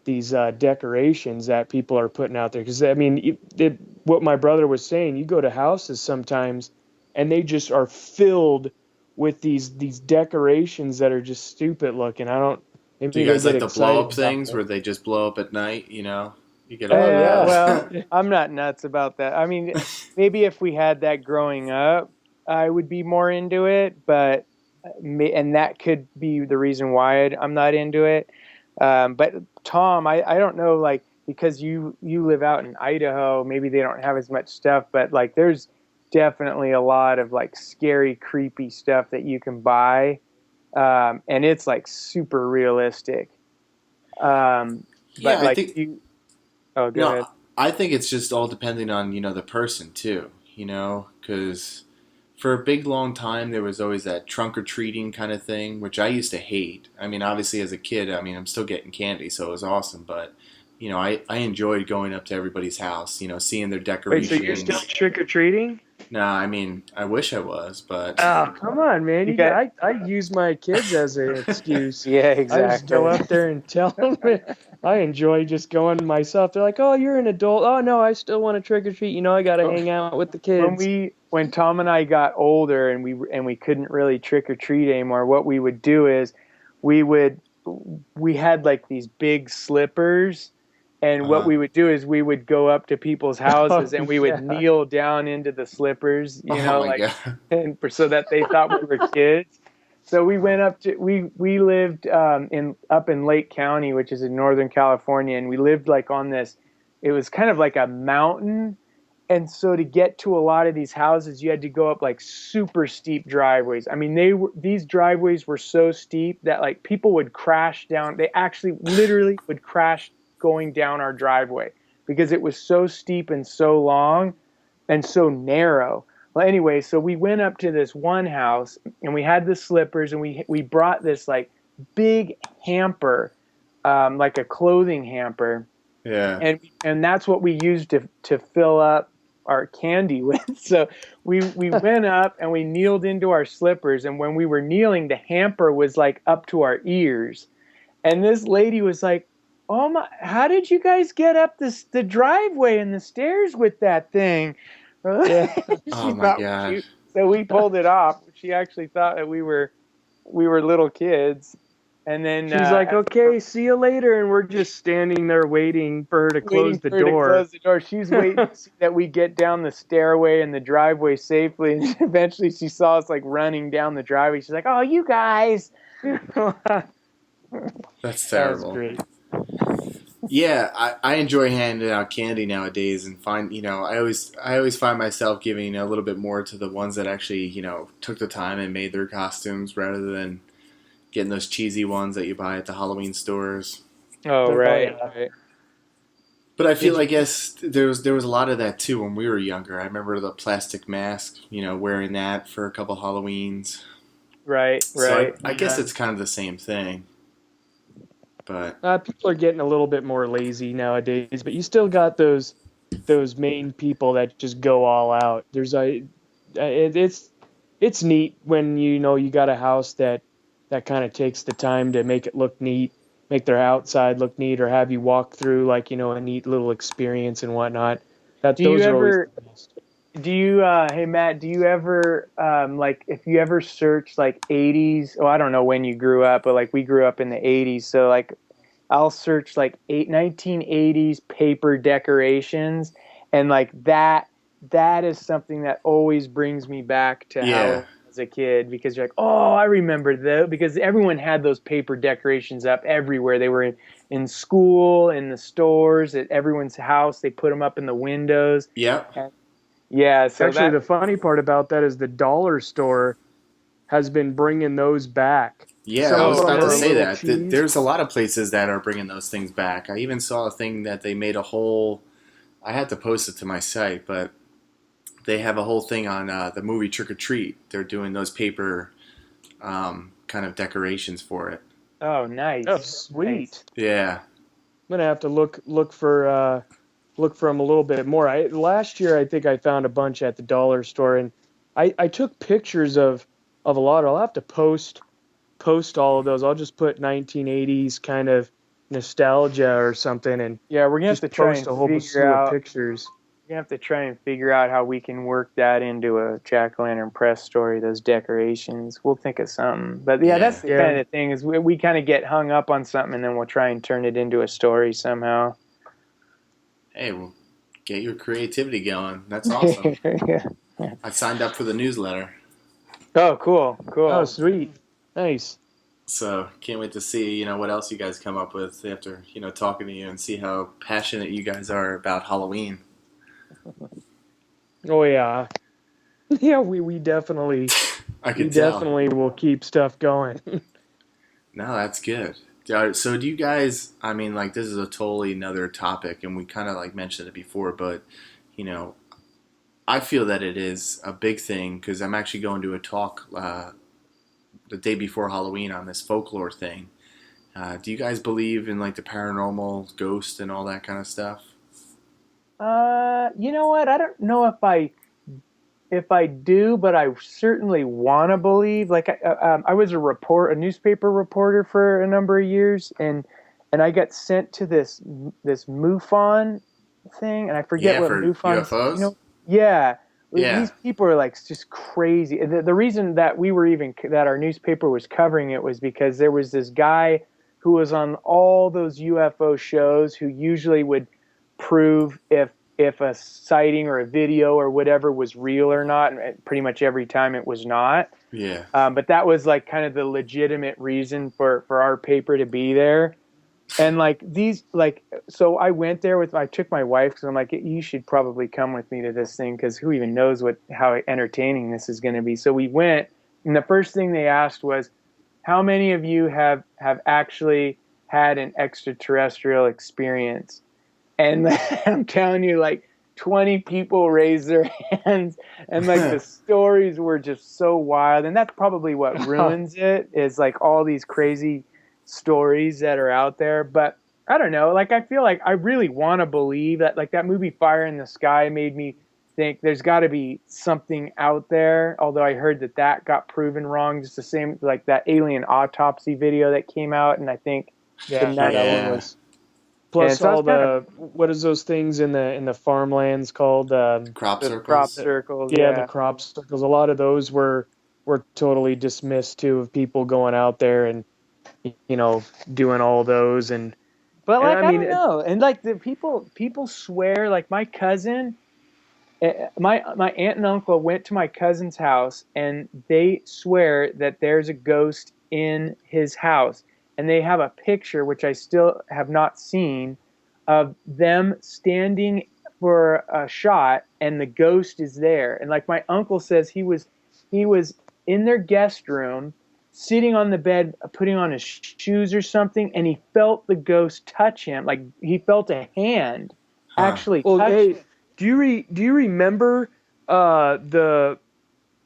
decorations that people are putting out there. Because I mean, what my brother was saying, you go to houses sometimes, and they just are filled with these decorations that are just stupid looking. I don't. Do you Maybe they guys get like the blow excited up about things it. where they just blow up at night? You get a Oh lot of yeah. Well, those. I'm not nuts about that. I mean, maybe if we had that growing up, I would be more into it. But and that could be the reason why I'm not into it. But Tom, I don't know, like because you live out in Idaho, maybe they don't have as much stuff, but like there's definitely a lot of like scary, creepy stuff that you can buy, and it's like super realistic. But Yeah, I like think you, oh, go no, ahead. I think it's just all depending on the person too. Because for a big long time there was always that trunk or treating kind of thing, which I used to hate. I mean, obviously as a kid, I mean I'm still getting candy, so it was awesome. But I enjoyed going up to everybody's house, seeing their Wait, so you're still decorations. trick or treating? Nah, I mean I wish I was, but Oh, come on, man. You got I use my kids as an excuse. Yeah, I just go exactly. up there and tell them I enjoy just going myself. They're like, "Oh, you're an adult. Oh, no, I still want to trick or treat. I got to hang out with the kids." When Tom and I got older and we couldn't really trick or treat anymore, what we would do is we would we had like these big slippers, and what uh, we would do is we would go up to people's Oh, houses and we would yeah. kneel down into the slippers, oh my like god. and so that they thought we were kids. So we went up to we lived in up in Lake County, which is in Northern California, and we lived like on this. It was kind of like a mountain, and so to get to a lot of these houses, you had to go up like super steep driveways. I mean, these driveways were so steep that like people would crash down. They actually literally would crash going down our driveway because it was so steep and so long and so narrow. Well, anyway, so we went up to this one house and we had the slippers and we brought this like big hamper, like a clothing hamper, Yeah. and that's what we used to fill up our candy with. So we went up and we kneeled into our slippers, and when we were kneeling, the hamper was like up to our ears. And this lady was like, "Oh my, how did you guys get up the driveway and the stairs with that thing?" Yeah. She Oh my thought gosh. so we pulled it off. She actually thought that we were little kids. And then She's like, okay, see you later. And we're just standing there waiting for her to close waiting the for her to door. close the door. She's waiting to see that we get down the stairway and the driveway safely. And eventually she saw us like running down the driveway. She's like, "Oh, you guys." That's That was terrible. great. Yeah, I enjoy handing out candy nowadays, and I always find myself giving a little bit more to the ones that actually took the time and made their costumes rather than getting those cheesy ones that you buy at the Halloween stores. Oh, right. yeah. Right. But I feel like yes, there was a lot of that too when we were younger. I remember the plastic mask, wearing that for a couple Halloweens. Right. So I guess it's kind of the same thing. But People are getting a little bit more lazy nowadays, but you still got those main people that just go all out. It's neat when you got a house that kind of takes the time to make it look neat, make their outside look neat, or have you walk through like a neat little experience and whatnot. Do you Those are always ever the best. hey Matt, do you ever like if you ever search like 80s, I don't know when you grew up, but like we grew up in the 80s, so like I'll search like 1980s paper decorations, and like that is something that always brings me back to yeah, Halloween as a kid, because you're like, "Oh, I remember those," because everyone had those paper decorations up everywhere. They were in school, in the stores, at everyone's house. They put them up in the windows. yep, And yeah, so Actually, that the funny part about that is the dollar store has been bringing those back. yeah. I Some of was oh them about are to a really? say little that. cheese. There's a lot of places that are bringing those things back. I even saw a thing that they made a whole. I had to post it to my site, but they have a whole thing on the movie Trick or Treat. They're doing those paper kind of decorations for it. Oh, Oh, nice. sweet. Yeah, I'm gonna have to look for them a little bit more. Last year I think I found a bunch at the dollar store, and I took pictures of a lot. I'll have to post all of those. I'll just put 1980s kind of nostalgia or something, and Yeah, we're gonna have just to try post and a whole figure slew of out. pictures. We have to try and figure out how we can work that into a jack-o'-lantern press story. Those decorations, we'll think of something. But yeah, yeah. that's the Yeah, kind of thing is we kind of get hung up on something, and then we'll try and turn it into a story somehow. Hey, well, get your creativity going. That's awesome. Yeah. I signed up for the newsletter, Oh, cool, oh cool. sweet, nice. so can't wait to see what else you guys come up with after talking to you and see how passionate you guys are about Halloween. Oh yeah, yeah. We definitely I we could tell. definitely will keep stuff going. No, that's good. So do you guys? I mean, like this is a totally another topic, and we kind of like mentioned it before, but you know, I feel that it is a big thing because I'm actually going to a talk the day before Halloween on this folklore thing. Do you guys believe in like the paranormal, ghost, and all that kind of stuff? You know what? I don't know if I do, but I certainly want to believe. Like I was a newspaper reporter for a number of years, and I got sent to this MUFON thing, and I forget Yeah, what for MUFON's. UFOs. Yeah, Yeah, these people are like just crazy. The reason that that our newspaper was covering it was because there was this guy who was on all those UFO shows who usually would prove if a sighting or a video or whatever was real or not, and pretty much every time it was not. yeah, But that was like kind of the legitimate reason for our paper to be there. And like so I took my wife because I'm like, you should probably come with me to this thing because who even knows how entertaining this is going to be. So we went, and the first thing they asked was, how many of you have actually had an extraterrestrial experience. And I'm telling you, like 20 people raised their hands, and like the stories were just so wild. And that's probably what ruins it, is like all these crazy stories that are out there. But I don't know, like I feel like I really want to believe that, like that movie Fire in the Sky made me think there's got to be something out there. Although I heard that that got proven wrong, just the same like that alien autopsy video that came out, and I think the Yeah, night. that one Yeah. was. And Plus so I was all kind of the what is those things in the farmlands called? Crop the crop circles. circles, Yeah, the yeah. crop circles. A lot of those were totally dismissed too, of people going out there and doing all those But and like I I mean don't know, and like the people swear. Like my cousin, my aunt and uncle went to my cousin's house, and they swear that there's a ghost in his house, and they have a picture which I still have not seen of them standing for a shot, and the ghost is there. And like my uncle says, he was in their guest room, sitting on the bed, putting on his shoes or something, and he felt the ghost touch him. Like he felt a hand Huh. actually well, touch hey, him. do you remember the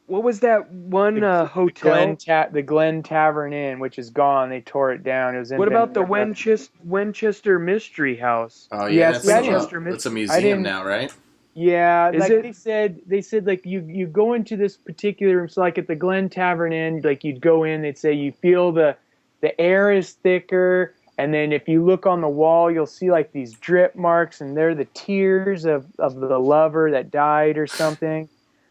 what was that one hotel? The Glen Tavern Inn, which is gone. They tore it down. It was in What about the Ventura. Winchester Mystery House? Oh yeah, Yeah, see, I didn't. Winchester that's a I museum didn't. now, right? Yeah, Is like it? they said like you go into this particular room. So like at the Glen Tavern Inn, like you'd go in, they'd say you feel the air is thicker, and then if you look on the wall, you'll see like these drip marks, and they're the tears of the lover that died or something.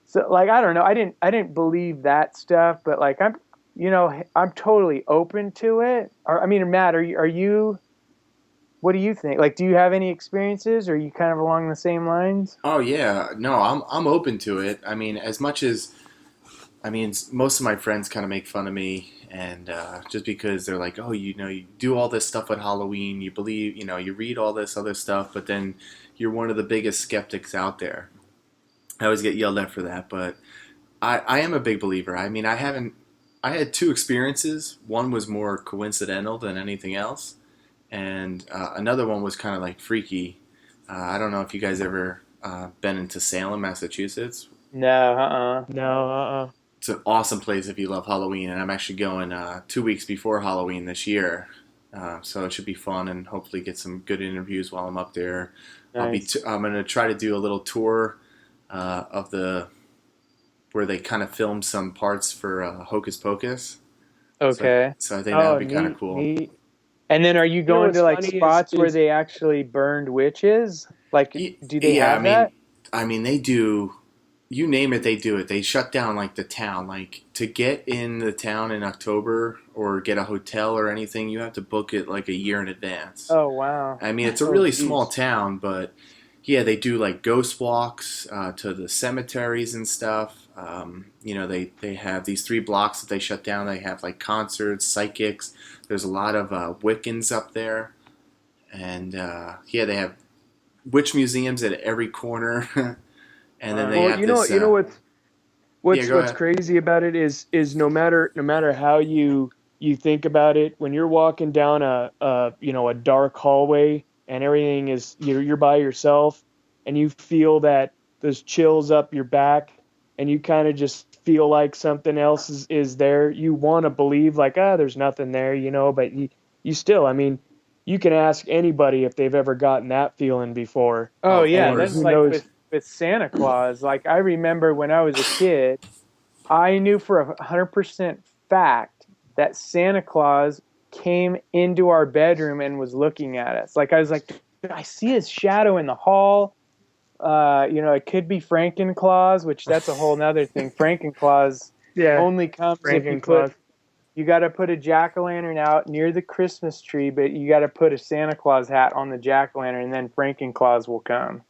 So like I don't know, I didn't believe that stuff, but like I'm totally open to it. Or I mean, Matt, are you? What do you think? Like, do you have any experiences? Or are you kind of along the same lines? Oh yeah, no, I'm open to it. I mean, as much as most of my friends kind of make fun of me, and just because they're like, oh, you do all this stuff at Halloween, you believe, you read all this other stuff, but then you're one of the biggest skeptics out there. I always get yelled at for that, but I am a big believer. I mean, I had two experiences. One was more coincidental than anything else, and another one was kind of like freaky. I don't know if you guys ever been into Salem, Massachusetts. No, uh-uh. No, It's an awesome place if you love Halloween, and I'm actually going 2 weeks before Halloween this year, so it should be fun and hopefully get some good interviews while I'm up there. Nice. I'm gonna try to do a little tour of the where they kind of filmed some parts for Hocus Pocus. Okay. So I think that would Oh, be kind of neat, cool. neat. And then are you You know going what's to like funny is spots where they actually burned witches? Like, do they Yeah, have that? I mean they do. You name it, they do it. They shut down like the town. Like to get in the town in October or get a hotel or anything, you have to book it like a year in advance. Oh, wow. I mean, it's a Oh, really small geez. town, but yeah, they do like ghost walks to the cemeteries and stuff. They have these 3 blocks that they shut down. They have like concerts, psychics. There's a lot of Wiccans up there, and yeah, they have witch museums at every corner. And then they Well, have this. you know Yeah, go what's ahead. crazy about it is no matter how you think about it, when you're walking down a dark hallway and everything is you're by yourself and you feel that those chills up your back and you kind of just feel like something else is there. You want to believe like there's nothing there, but you still, I mean, you can ask anybody if they've ever gotten that feeling before, Oh, Oh, of yeah. and That's who course. like knows. with Santa Claus. Like, I remember when I was a kid, I knew for 100% fact that Santa Claus came into our bedroom and was looking at us. Like, I was like, "Dude, I see his shadow in the hall." It could be Frankenclaus, which that's a whole nother thing. Frankenclaus Yeah, only comes if Frankenclaus. you got to put a jack-o'-lantern out near the Christmas tree, but you got to put a Santa Claus hat on the jack-o'-lantern, and then Frankenclaus will come,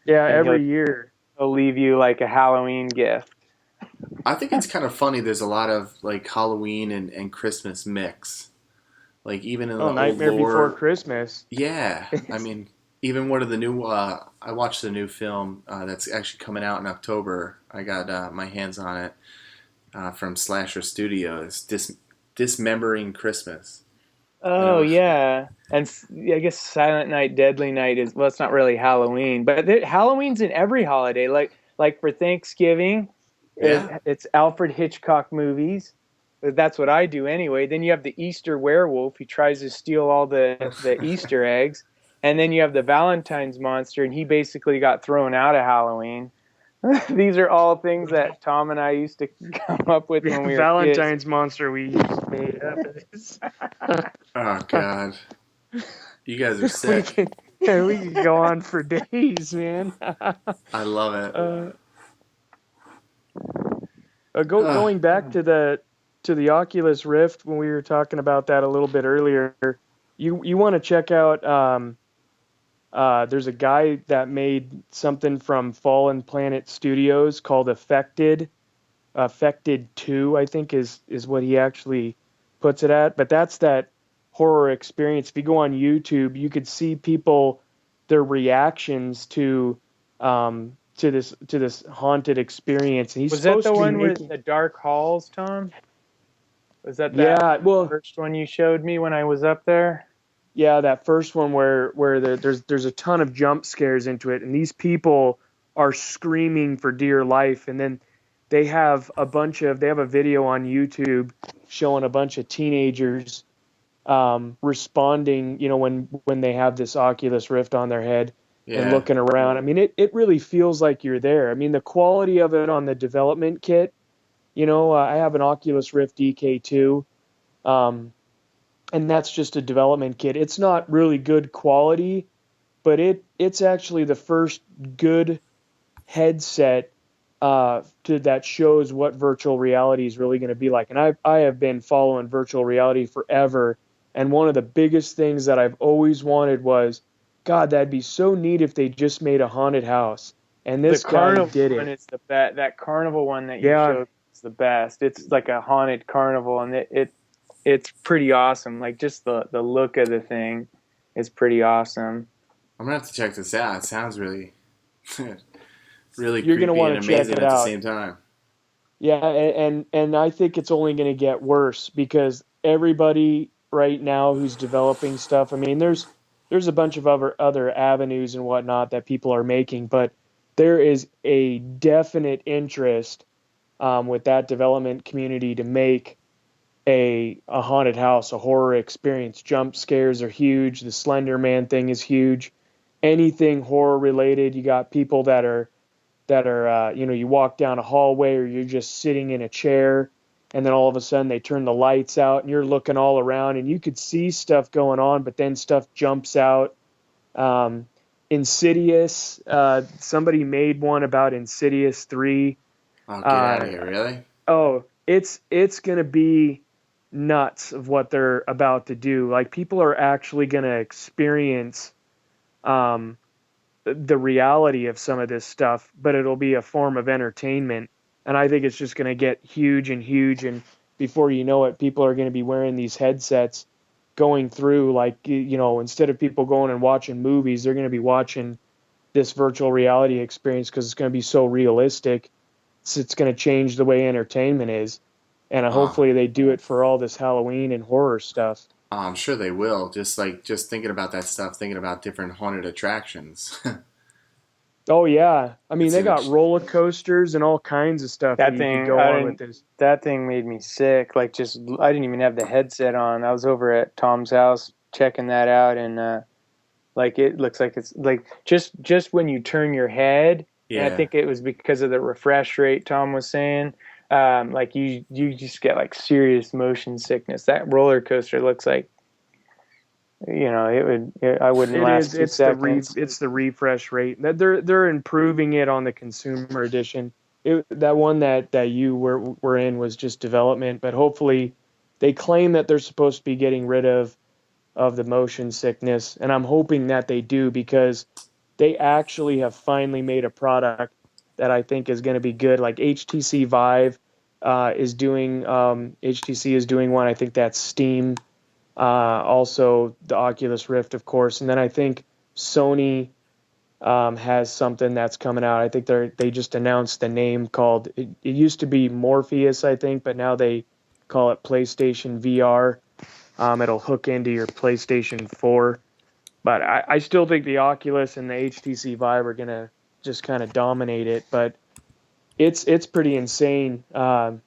Yeah, and every year. he'll leave you like a Halloween gift. I think it's kind of funny. There's a lot of like Halloween and Christmas mix. Like even in Oh, the old Nightmare Before lore. Christmas. Yeah, I mean, even one of the new. I watched the new film that's actually coming out in October. I got my hands on it from Slasher Studios. Dismembering Christmas. You Oh know, yeah, and I guess Silent Night, Deadly Night is, well, it's not really Halloween, but Halloween's in every holiday. Like for Thanksgiving, yeah. it's Alfred Hitchcock movies. That's what I do anyway. Then you have the Easter werewolf. He tries to steal all the Easter eggs, and then you have the Valentine's monster, and he basically got thrown out of Halloween. These are all things that Tom and I used to come up with Yeah, when we were kids. Valentine's monster we just made up. Oh God, you guys are we sick. could we could go on for days, man. I love it. uh, Uh, going back to the Oculus Rift when we were talking about that a little bit earlier, you want to check out. There's a guy that made something from Fallen Planet Studios called Affected. Affected 2, I think is what he actually puts it at. But that's that horror experience. If you go on YouTube, you could see people their reactions to this haunted experience. And he's Was that supposed the to be one with making. the dark halls, Tom? Was that Yeah, well, first one you showed me when I was up there? yeah, that first one where there's a ton of jump scares into it, and these people are screaming for dear life, and then they have a video on YouTube showing a bunch of teenagers responding, when they have this Oculus Rift on their head and yeah. looking around. I mean, it really feels like you're there. I mean, the quality of it on the development kit, I have an Oculus Rift DK2. Um, and that's just a development kit. It's not really good quality, but it's actually the first good headset that shows what virtual reality is really going to be like. And I have been following virtual reality forever, and one of the biggest things that I've always wanted was, God, that'd be so neat if they just made a haunted house. And The this guy carnival did one it. is the best. That carnival one that you Yeah, showed is the best. It's like a haunted carnival, and it's pretty awesome. Like just the look of the thing is pretty awesome. I'm gonna have to check this out. It sounds really, really you're gonna creepy want and to check amazing it at the out. same time. Yeah, and I think it's only going to get worse because everybody right now who's developing stuff, I mean, there's a bunch of other avenues and whatnot that people are making, but there is a definite interest with that development community to make a haunted house, a horror experience. Jump scares are huge. The Slender Man thing is huge. Anything horror related, you got people that are you walk down a hallway or you're just sitting in a chair and then all of a sudden they turn the lights out and you're looking all around and you could see stuff going on, but then stuff jumps out. um, Insidious, somebody made one about Insidious 3. Oh, get out uh, of here! Really? oh, it's gonna be nuts of what they're about to do. Like, people are actually gonna experience um, the reality of some of this stuff, but it'll be a form of entertainment. And I think it's just going to get huge and huge. And before you know it, people are going to be wearing these headsets going through, like, instead of people going and watching movies, they're going to be watching this virtual reality experience because it's going to be so realistic. It's going to change the way entertainment is. And Oh, hopefully they do it for all this Halloween and horror stuff. I'm sure they will. Just thinking about that stuff, thinking about different haunted attractions. Oh yeah, I mean it's they gonna. got roller coasters and all kinds of stuff that That you could thing, go I on with didn't. this. That thing made me sick. Like just, I didn't even have the headset on. I was over at Tom's house checking that out, and like it looks like it's like just when you turn your head, and I Yeah. think it was because of the refresh rate Tom was saying. Like you just get like serious motion sickness. That roller coaster looks like, I wouldn't It last is. two seconds. It's the refresh rate. That they're improving it on the consumer edition. That one that you were in was just development, but hopefully they claim that they're supposed to be getting rid of the motion sickness, and I'm hoping that they do because they actually have finally made a product that I think is going to be good. Like HTC Vive is doing HTC is doing one. I think that's Steam. Also, the Oculus Rift, of course, and then I think Sony has something that's coming out. I think they just announced the name called. It used to be Morpheus, I think, but now they call it PlayStation VR. It'll hook into your PlayStation 4. But I still think the Oculus and the HTC Vive are gonna just kind of dominate it. But it's pretty insane. I'm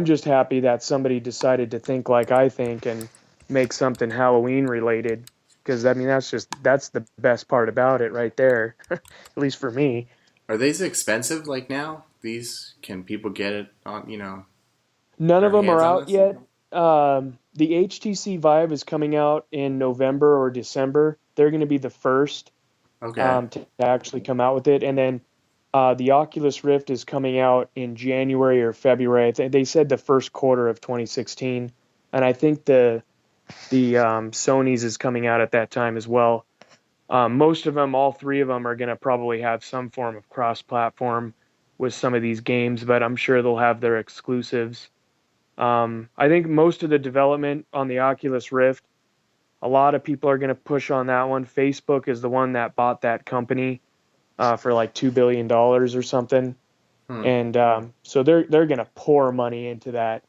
just happy that somebody decided to think like I think and make something Halloween related. Because I mean that's the best part about it right there, at least for me. Are these expensive like now? These can people get it on, None of their them are hands on out this? yet. The HTC Vive is coming out in November or December. They're going to be the first Okay. to actually come out with it, and then the Oculus Rift is coming out in January or February. They said the first quarter of 2016, and I think the Sony's is coming out at that time as well. Most of them, all three of them, are going to probably have some form of cross-platform with some of these games, but I'm sure they'll have their exclusives. I think most of the development on the Oculus Rift, a lot of people are going to push on that one. Facebook is the one that bought that company for like $2 billion or something, Hmm. and so they're going to pour money into that.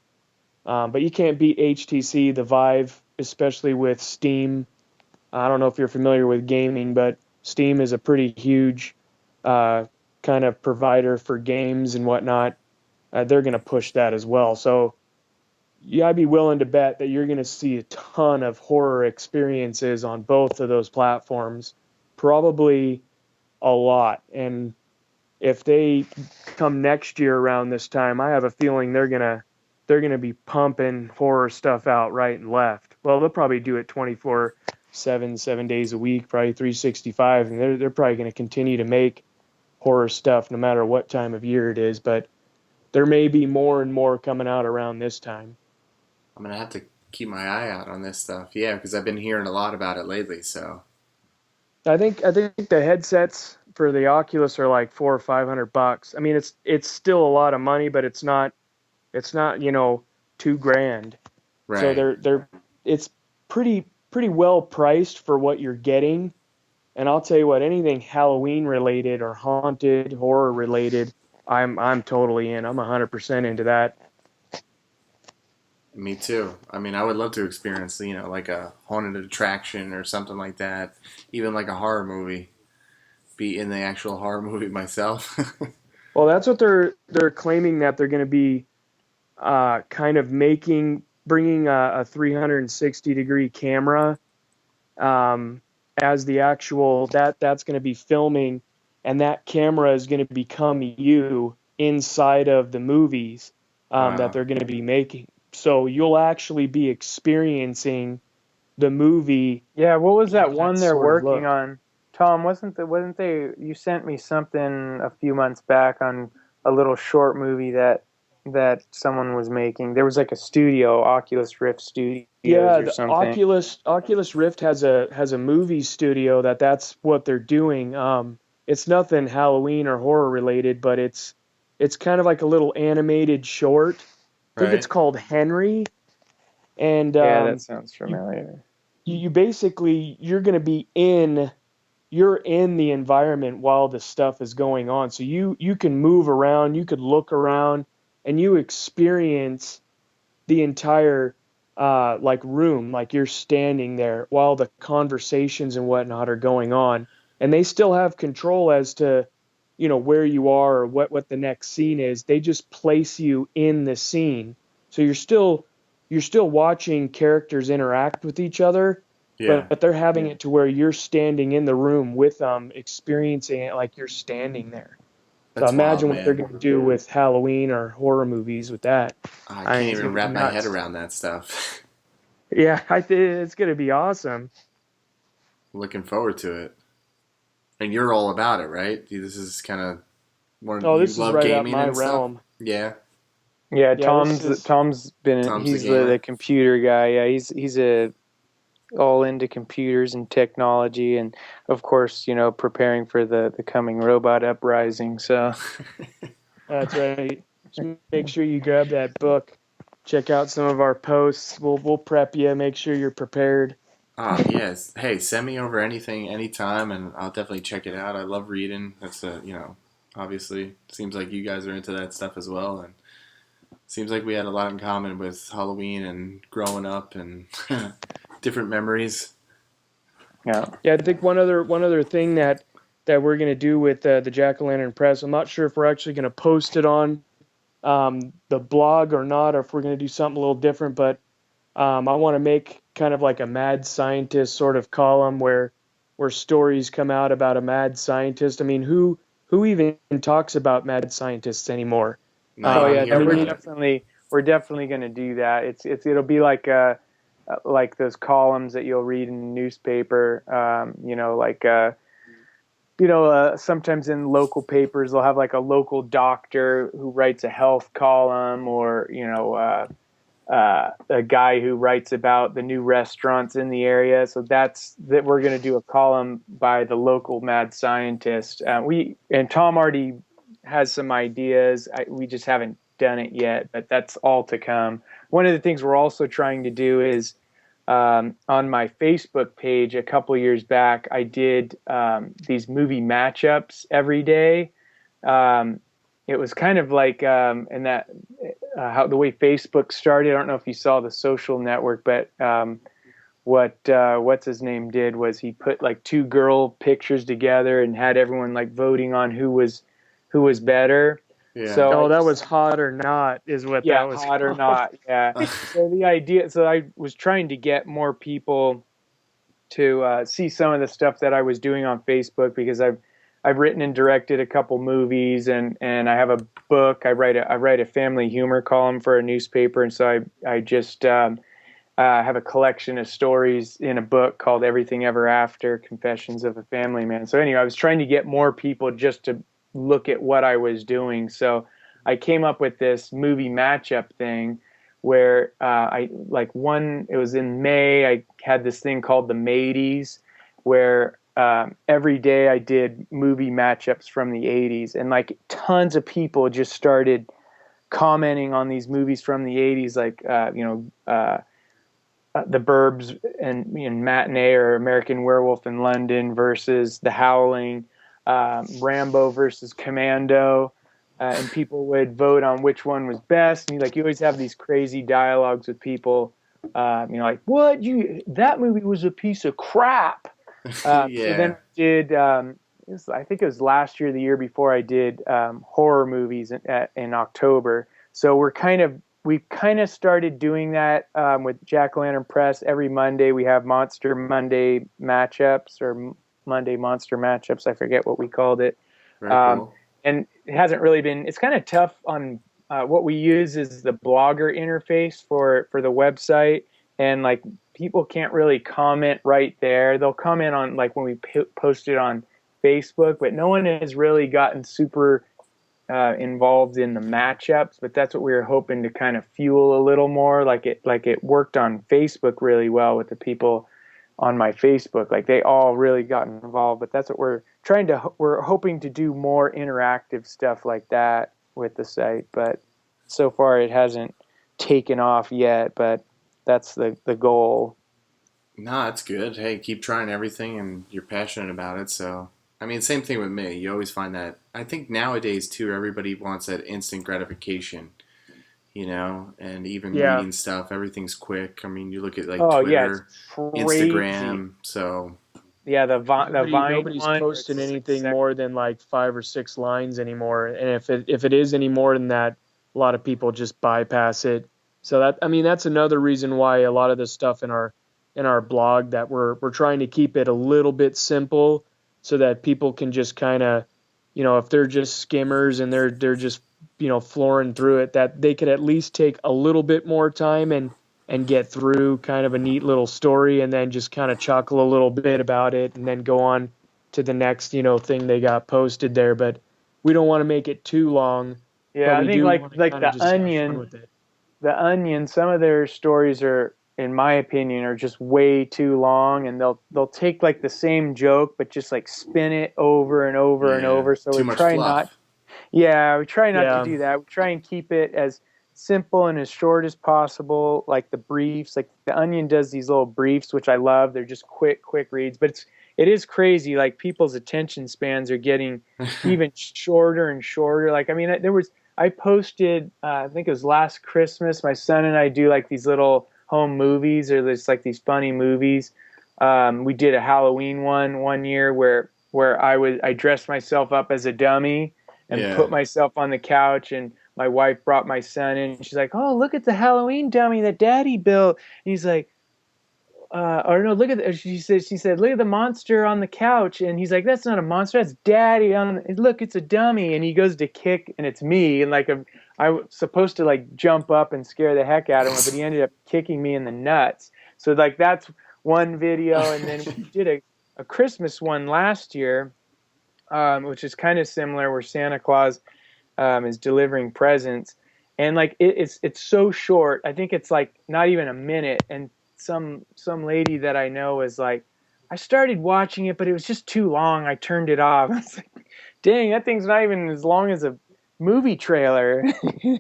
But you can't beat HTC, the Vive, especially with Steam. I don't know if you're familiar with gaming, but Steam is a pretty huge kind of provider for games and whatnot. They're going to push that as well. So yeah, I'd be willing to bet that you're going to see a ton of horror experiences on both of those platforms, probably a lot. And if they come next year around this time, I have a feeling they're gonna be pumping horror stuff out right and left. Well, they'll probably do it 24/7, 7 days a week, probably 365, and they're probably going to continue to make horror stuff no matter what time of year it is. But there may be more and more coming out around this time. I'm gonna have to keep my eye out on this stuff. Yeah, because I've been hearing a lot about it lately. So, I think the headsets for the Oculus are like $400 or $500. I mean, it's still a lot of money, but it's not 2 grand. So right. they're it's pretty well priced for what you're getting. And I'll tell you what, anything Halloween related or haunted horror related, I'm totally in. I'm 100% into that. Me too. I mean, I would love to experience, like a haunted attraction or something like that. Even like a horror movie. Be in the actual horror movie myself. Well, that's what they're claiming that they're going to be kind of bringing a 360-degree camera um, as the actual that's going to be filming, and that camera is going to become you inside of the movies that Wow. they're going to be making. So you'll actually be experiencing the movie Yeah, what was in that that one they're sort of working look. on? Tom, wasn't they you sent me something a few months back on a little short movie that someone was making. There was like a studio, Oculus Rift Studios Yeah, or the something. Oculus Rift has a movie studio that's what they're doing. It's nothing Halloween or horror related, but it's kind of like a little animated short. I think it's Right? called Henry, and Yeah, that sounds you familiar. you basically you're in the environment while the stuff is going on. So you can move around, you could look around, and you experience the entire like room, like you're standing there while the conversations and whatnot are going on, and they still have control as to where you are or what the next scene is. They just place you in the scene, so you're still watching characters interact with each other, Yeah. but they're having it to where you're standing in the room with them, experiencing it like you're standing there. So That's wild, imagine what they're man. going to do with Halloween or horror movies with that. I I can't It's even going to be wrap my head nuts. around that stuff. Yeah, I think it's going to be awesome. Looking forward to it. And you're all about it, right? This is kind of one Oh, you this is love right up gaming my and stuff. realm. Yeah. Yeah, Yeah, this Tom's is Tom's been Tom's the he's the gamer. computer guy. Yeah, he's a all into computers and technology, and of course, preparing for the coming robot uprising. So that's right. Just make sure you grab that book. Check out some of our posts. We'll prep you. Make sure you're prepared. Ah, yes. Hey, send me over anything anytime, and I'll definitely check it out. I love reading. That's obviously seems like you guys are into that stuff as well, and Seems like we had a lot in common with Halloween and growing up and different memories. Yeah. Yeah, I think one other thing that we're gonna do with the Jack O' Lantern Press. I'm not sure if we're actually gonna post it on the blog or not, or if we're gonna do something a little different. But I want to make kind of like a mad scientist sort of column where stories come out about a mad scientist. I mean, who even talks about mad scientists anymore? Now you Oh want to yeah, hear I no, mean, about it? we're definitely going to do that. It'll be like those columns that you'll read in the newspaper. Sometimes in local papers they'll have like a local doctor who writes a health column, or a guy who writes about the new restaurants in the area. So that's that we're going to do a column by the local mad scientist. We and Tom already has some ideas. We just haven't done it yet, but that's all to come. One of the things we're also trying to do is on my Facebook page a couple of years back, I did these movie matchups every day. Um, it was kind of like and that how the way Facebook started. I don't know if you saw the social network, but what's his name did was he put like two girl pictures together and had everyone like voting on who was better. Yeah. So I oh, that just was hot or not, is what yeah, that was hot or called. not, yeah. So the idea, so I was trying to get more people to see some of the stuff that I was doing on Facebook, because I've written and directed a couple movies, and I have a book. I write a family humor column for a newspaper, and so I just have a collection of stories in a book called Everything Ever After: Confessions of a Family Man. So anyway, I was trying to get more people just to look at what I was doing. So I came up with this movie matchup thing where I like one. It was in May. I had this thing called the Mateys, where every day I did movie matchups from the '80s, and like tons of people just started commenting on these movies from the '80s, like The Burbs and Matinee or American Werewolf in London versus The Howling, Rambo versus Commando, and people would vote on which one was best. And you always have these crazy dialogues with people, like what you that movie was a piece of crap. So then Yeah. I did. I think it was last year, the year before, I did horror movies in October. So we've kind of started doing that with Jack O' Lantern Press. Every Monday we have Monster Monday matchups, or Monday Monster matchups. I forget what we called it. Very Um, cool. and it hasn't really been. It's kind of tough on what we use is the blogger interface for the website, and like people can't really comment right there. They'll comment on like when we post it on Facebook, but no one has really gotten super involved in the matchups. But that's what we were hoping to kind of fuel a little more. Like it worked on Facebook really well with the people on my Facebook. Like they all really got involved. But that's what we're hoping to do more interactive stuff like that with the site. But so far it hasn't taken off yet. But that's the goal. No, that's good. Hey, keep trying everything and you're passionate about it. So, I mean, same thing with me. You always find that. I think nowadays, too, everybody wants that instant gratification, and even Yeah, reading stuff, everything's quick. I mean, you look at like Oh yeah, it's Twitter, crazy. Instagram. So, Yeah, the Vine nobody's one where posting it's anything more than like 5 or 6 lines anymore. And if it is any more than that, a lot of people just bypass it. So that, I mean, that's another reason why a lot of the stuff in our blog, that we're trying to keep it a little bit simple, so that people can just kind of, if they're just skimmers and they're just flooring through it, that they could at least take a little bit more time and get through kind of a neat little story, and then just kind of chuckle a little bit about it, and then go on to the next thing they got posted there. But we don't want to make it too long, but Yeah, I we think do like want to like kind of just have fun with it. The Onion, some of their stories are, in my opinion, are just way too long, and they'll take like the same joke but just like spin it over and over and yeah, over. So too we much try not fluff. Yeah, we try not to Yeah. do that. We try and keep it as simple and as short as possible. Like the briefs, like the Onion does these little briefs, which I love. They're just quick reads. But it is crazy. Like people's attention spans are getting even shorter and shorter. Like I mean, there was I posted, I think it was last Christmas. My son and I do like these little home movies, or just like these funny movies. We did a Halloween one year where I dressed myself up as a dummy and Yeah. put myself on the couch, and my wife brought my son in. And she's like, "Oh, look at the Halloween dummy that Daddy built." And he's like, or no, look at the, she said, look at the monster on the couch, and he's like, that's not a monster, that's Daddy on. Look, it's a dummy, and he goes to kick, and it's me, and I was supposed to like jump up and scare the heck out of him, but he ended up kicking me in the nuts. So like that's one video, and then we did a Christmas one last year, which is kind of similar, where Santa Claus is delivering presents, and like it's so short. I think it's like not even a minute, and some lady that I know is like, I started watching it, but it was just too long. I turned it off. I was like, dang, that thing's not even as long as a movie trailer.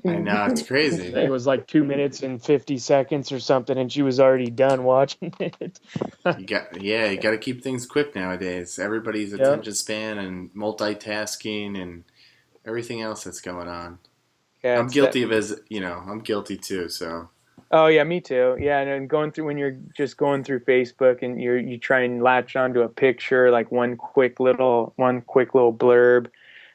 I know, it's I think it crazy. was like 2 minutes and 50 seconds or something, and she was already done watching it. You got to keep things quick nowadays. Everybody's Yep. attention span and multitasking and everything else that's going on. Yeah, I'm it's that. guilty of I'm guilty too. So Oh yeah, me too. Yeah, and then going through when you're just going through Facebook and you try and latch onto a picture, like one quick little blurb.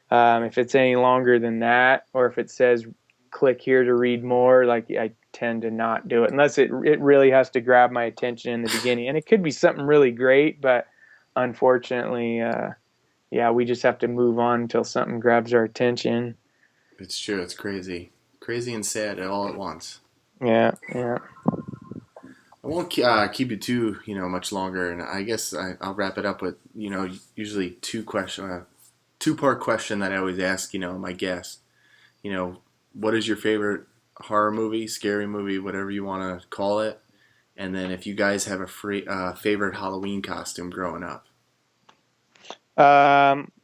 If it's any longer than that, or if it says click here to read more, like I tend to not do it unless it really has to grab my attention in the beginning. And it could be something really great, but unfortunately, yeah, we just have to move on until something grabs our attention. it's true. It's crazy, crazy and sad all at once. Yeah, yeah. I won't keep you too much longer, and I guess I'll wrap it up with usually two part question that I always ask my guests. You know, what is your favorite horror movie, scary movie, whatever you want to call it? And then if you guys have a favorite Halloween costume growing up.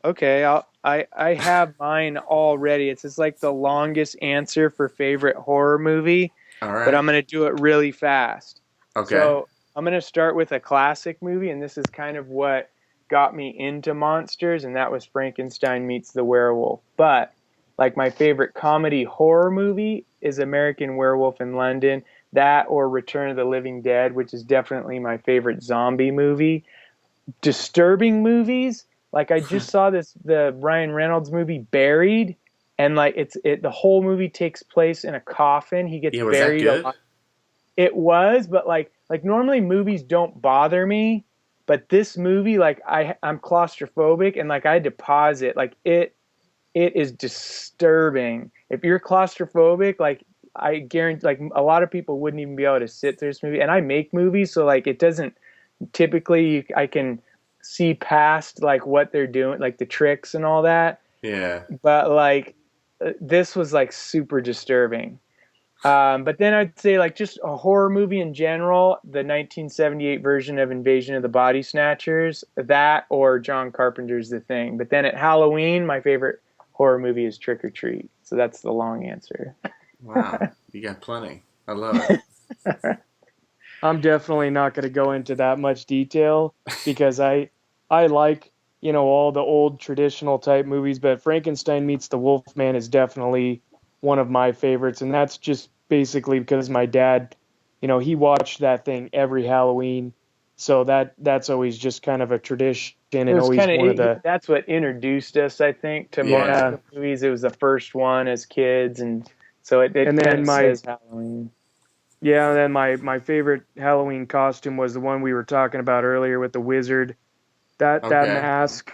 Okay, I have mine already. It's just like the longest answer for favorite horror movie, All but right. I'm gonna do it really fast. Okay. So I'm gonna start with a classic movie, and this is kind of what got me into monsters, and that was Frankenstein meets the werewolf. But like my favorite comedy horror movie is American Werewolf in London, that or Return of the Living Dead, which is definitely my favorite zombie movie. Disturbing movies, like I just saw the Ryan Reynolds movie Buried, and like the whole movie takes place in a coffin. He gets Yeah, was that buried good? alive. It was, but like normally movies don't bother me, but this movie, like I'm claustrophobic, and like I had to pause it. Like it is disturbing. If you're claustrophobic, like I guarantee, like a lot of people wouldn't even be able to sit through this movie. And I make movies, so like it doesn't typically, I can see past like what they're doing, like the tricks and all that. Yeah. But like this was like super disturbing. But then I'd say like just a horror movie in general, the 1978 version of Invasion of the Body Snatchers, that or John Carpenter's The Thing. But then at Halloween, my favorite horror movie is Trick or Treat. So that's the long answer. Wow. You got plenty. I love it. I'm definitely not going to go into that much detail because I like, all the old traditional type movies, but Frankenstein meets the Wolfman is definitely one of my favorites, and that's just basically because my dad, he watched that thing every Halloween. So that's always just kind of a tradition It and was always kind one of of the that's what introduced us, I think, to Yeah. monster movies. It was the first one as kids, and so it and kind then of my says Halloween. yeah, and then my favorite Halloween costume was the one we were talking about earlier with the wizard. That Okay. mask,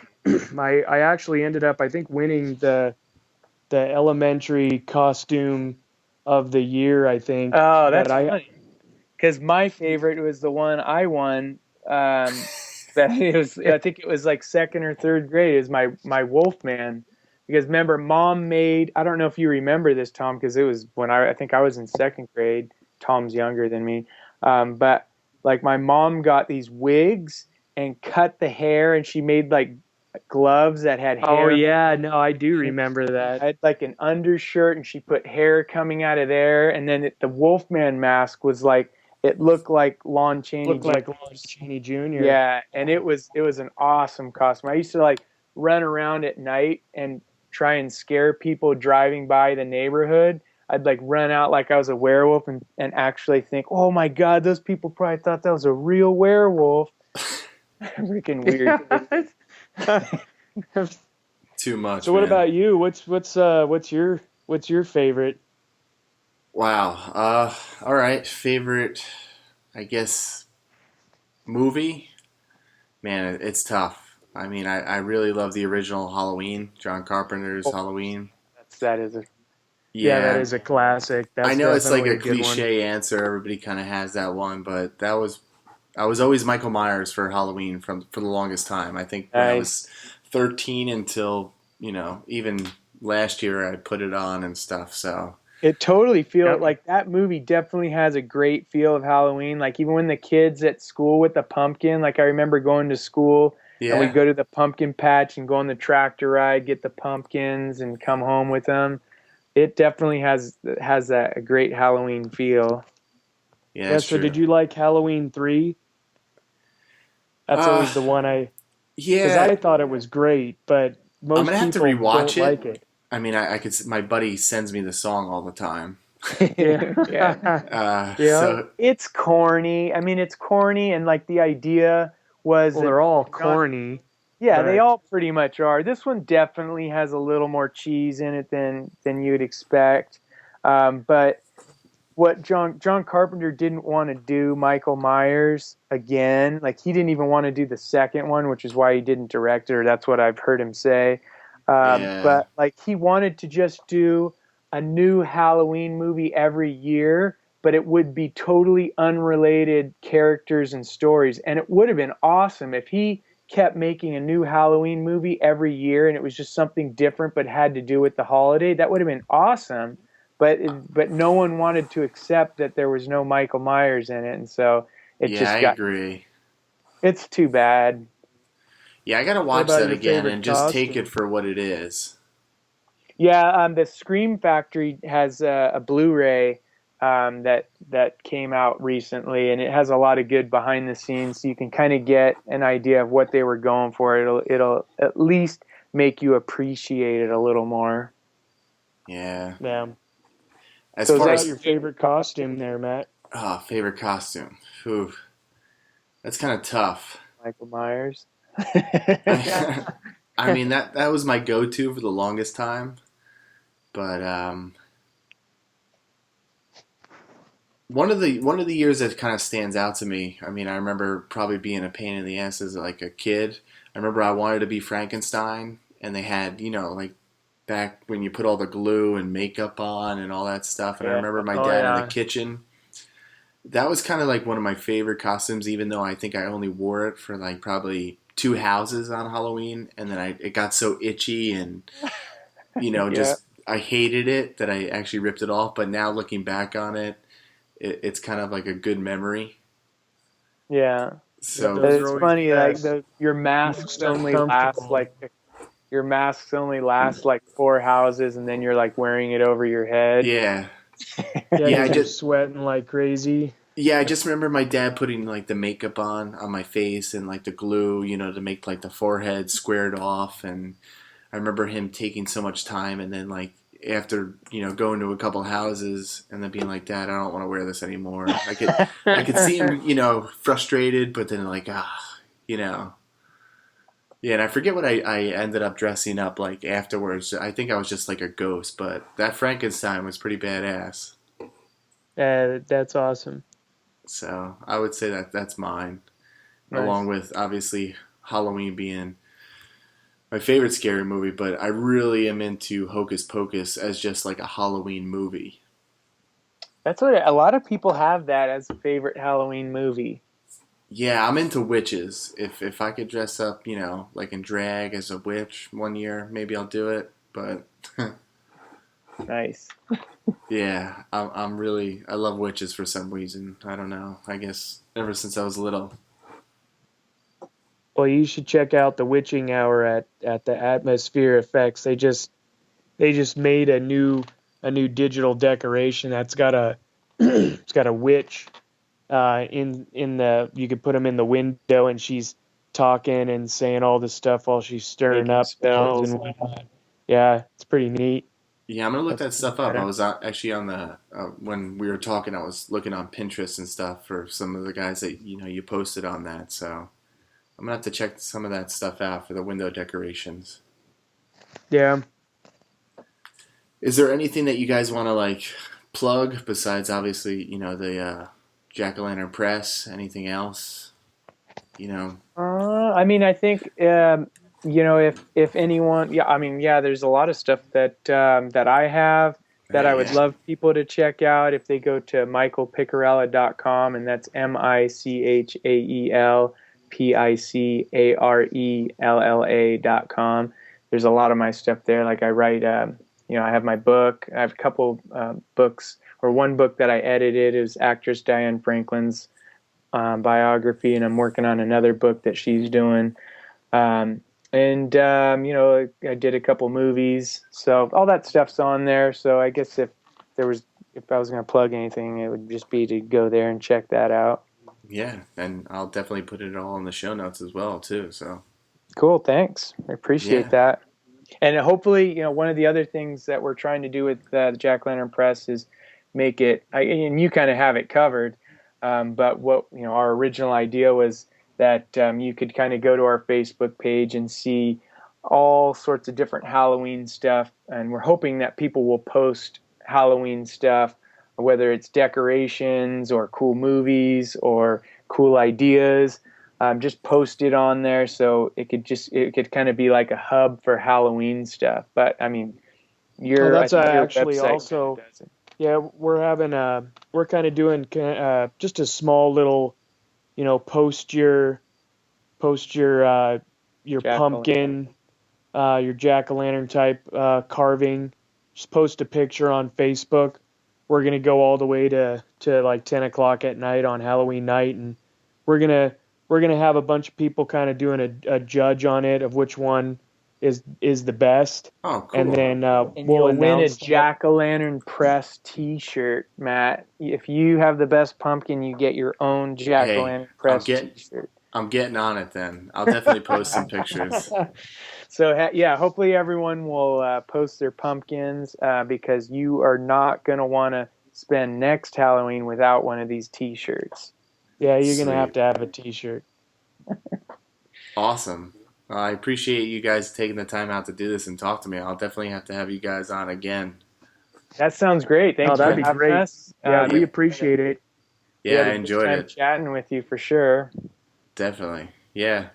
I actually ended up I think winning the elementary costume of the year. I think Oh, that that's I funny. Because my favorite was the one I won. That it was, I think it was like second or third grade. Is my Wolfman. Because remember, Mom made. I don't know if you remember this, Tom, because it was when I think I was in second grade. Tom's younger than me, but like my mom got these wigs and cut the hair, and she made like gloves that had oh hair. yeah, no, I do And remember that. I had like an undershirt, and she put hair coming out of there, and then the Wolfman mask was like it looked like Lon Chaney Looked Jr. like Lon Chaney Jr. Yeah, and it was an awesome costume. I used to like run around at night and try and scare people driving by the neighborhood. I'd like run out like I was a werewolf and actually think, oh my God, those people probably thought that was a real werewolf. Freaking weird. Too much, So what man. about you? What's your favorite? Wow. All right. Favorite, I guess, movie? Man, it's tough. I mean, I really love the original Halloween, John Carpenter's Halloween. That is a Yeah, that Yeah, is a classic. I That's know it's like definitely a a good one. cliche answer. Everybody kind of has that one, but that was I was always Michael Myers for Halloween for the longest time. I think when I nice. was 13 until even last year I put it on and stuff. So It totally feels Yep. like that movie definitely has a great feel of Halloween. Like even when the kids at school with the pumpkin, like I remember going to school and we'd yeah, go to the pumpkin patch and go on the tractor ride, get the pumpkins and come home with them. It definitely has that a great Halloween feel. yeah, Yeah, that's so did true. you like Halloween 3? That's Uh, always the one because yeah, I thought it was great, but I'm most gonna have to people don't rewatch it. like it. I mean, I could. My buddy sends me the song all the time. Yeah. Yeah. Yeah. So It's corny. I mean, it's corny and like the idea was Well, that they're all John, corny, yeah, they but all pretty much are. This one definitely has a little more cheese in it than you'd expect. But what John Carpenter didn't want to do Michael Myers again. Like he didn't even want to do the second one, which is why he didn't direct it, or that's what I've heard him say. yeah, But like he wanted to just do a new Halloween movie every year, but it would be totally unrelated characters and stories, and it would have been awesome if he kept making a new Halloween movie every year and it was just something different but had to do with the holiday. That would have been awesome, but no one wanted to accept that there was no Michael Myers in it, and so it yeah, I just got agree. it's too bad. Yeah, I gotta what watch about that your again favorite and just take it costume? for what it is. Yeah, the Scream Factory has a Blu-ray that came out recently, and it has a lot of good behind the scenes, so you can kind of get an idea of what they were going for. It'll at least make you appreciate it a little more. Yeah. Yeah. As So is What far that about as your favorite costume there, Matt? favorite costume, Whew, that's kind of tough. Michael Myers? I, I mean that was my go-to for the longest time, but one of the years that kind of stands out to me. I mean, I remember probably being a pain in the ass as like a kid. I remember I wanted to be Frankenstein, and they had like back when you put all the glue and makeup on and all that stuff. And I Yeah. remember my Oh dad in the yeah. kitchen. That was kind of like one of my favorite costumes, even though I think I only wore it for like probably two houses on Halloween, and then it got so itchy and Yeah. just I hated it that I actually ripped it off. But now looking back on it, it's kind of like a good memory. Yeah. Yeah, So those are It's always funny, the like best. your masks Most only last uncomfortable. like four houses, and then you're like wearing it over your head. yeah, Yeah, yeah, because you're sweating like crazy. I just remember my dad putting like the makeup on my face and like the glue, to make like the forehead squared off. And I remember him taking so much time, and then like after going to a couple houses and then being like, Dad, I don't want to wear this anymore. I could see him frustrated, but then like you know yeah. And I forget what I ended up dressing up like afterwards. I think I was just like a ghost, but that Frankenstein was pretty badass. That's awesome. So I would say that that's mine, along Nice. with obviously Halloween being my favorite scary movie. But I really am into Hocus Pocus as just like a Halloween movie. That's what a lot of people have that as a favorite Halloween movie. Yeah, I'm into witches. If I could dress up, like in drag as a witch one year, maybe I'll do it. But Nice. yeah, I'm really I love witches for some reason. I don't know. I guess ever since I was little. Well, you should check out the Witching Hour at the Atmosphere Effects. They just made a new digital decoration that's got a it's got a witch in the you could put them in the window and she's talking and saying all this stuff while she's stirring Making up things spells. and whatnot. Yeah, it's pretty neat. Yeah, I'm gonna look That's that pretty stuff up. I badass. was actually on the when we were talking, I was looking on Pinterest and stuff for some of the guys that you posted on that. So I'm gonna have to check some of that stuff out for the window decorations. Yeah. Is there anything that you guys want to like plug besides obviously the Jack O' Lantern Press? Anything else? You know, I mean, I think if anyone, yeah, I mean, yeah, there's a lot of stuff that I have that I hey, would yeah, love people to check out if they go to michaelpicarella.com, and that's michaelpicarella.com. There's a lot of my stuff there. Like I write, I have my book. I have a couple books, or one book that I edited is actress Diane Franklin's biography, and I'm working on another book that she's doing. I did a couple movies, so all that stuff's on there. So I guess if I was going to plug anything, it would just be to go there and check that out. yeah, and I'll definitely put it all in the show notes as well too. So Cool, thanks. I appreciate yeah, that. And hopefully, one of the other things that we're trying to do with the Jack Lantern Press is make it, and you kind of have it covered, but what, our original idea was that you could kind of go to our Facebook page and see all sorts of different Halloween stuff. And we're hoping that people will post Halloween stuff, whether it's decorations or cool movies or cool ideas. Just post it on there so it could kind of be like a hub for Halloween stuff. But I mean, Oh, I that's think your actually website kind of also, does it. yeah, we're kind of doing just a small little, post your Jack pumpkin, your jack-o'-lantern type carving. Just post a picture on Facebook. We're gonna go all the way to like 10 o'clock at night on Halloween night, and we're gonna we're gonna have a bunch of people kind of doing a judge on it of which one is the best, oh and cool. then And we'll you'll win a announce that. Jack O' Lantern Press T-shirt, Matt. If you have the best pumpkin, you get your own Jack O' Hey, Lantern I'm Press getting T-shirt. I'm getting on it then. I'll definitely post some pictures. So yeah, hopefully everyone will post their pumpkins because you are not going to want to spend next Halloween without one of these T-shirts. Yeah, you're gonna Sweet. have a T-shirt. Awesome. I appreciate you guys taking the time out to do this and talk to me. I'll definitely have to have you guys on again. That sounds great. Oh, Thanks for that'd be having great. us. Yeah, Yeah, we appreciate it. We yeah, had I a good enjoyed time it. chatting with you for sure. Definitely. Yeah.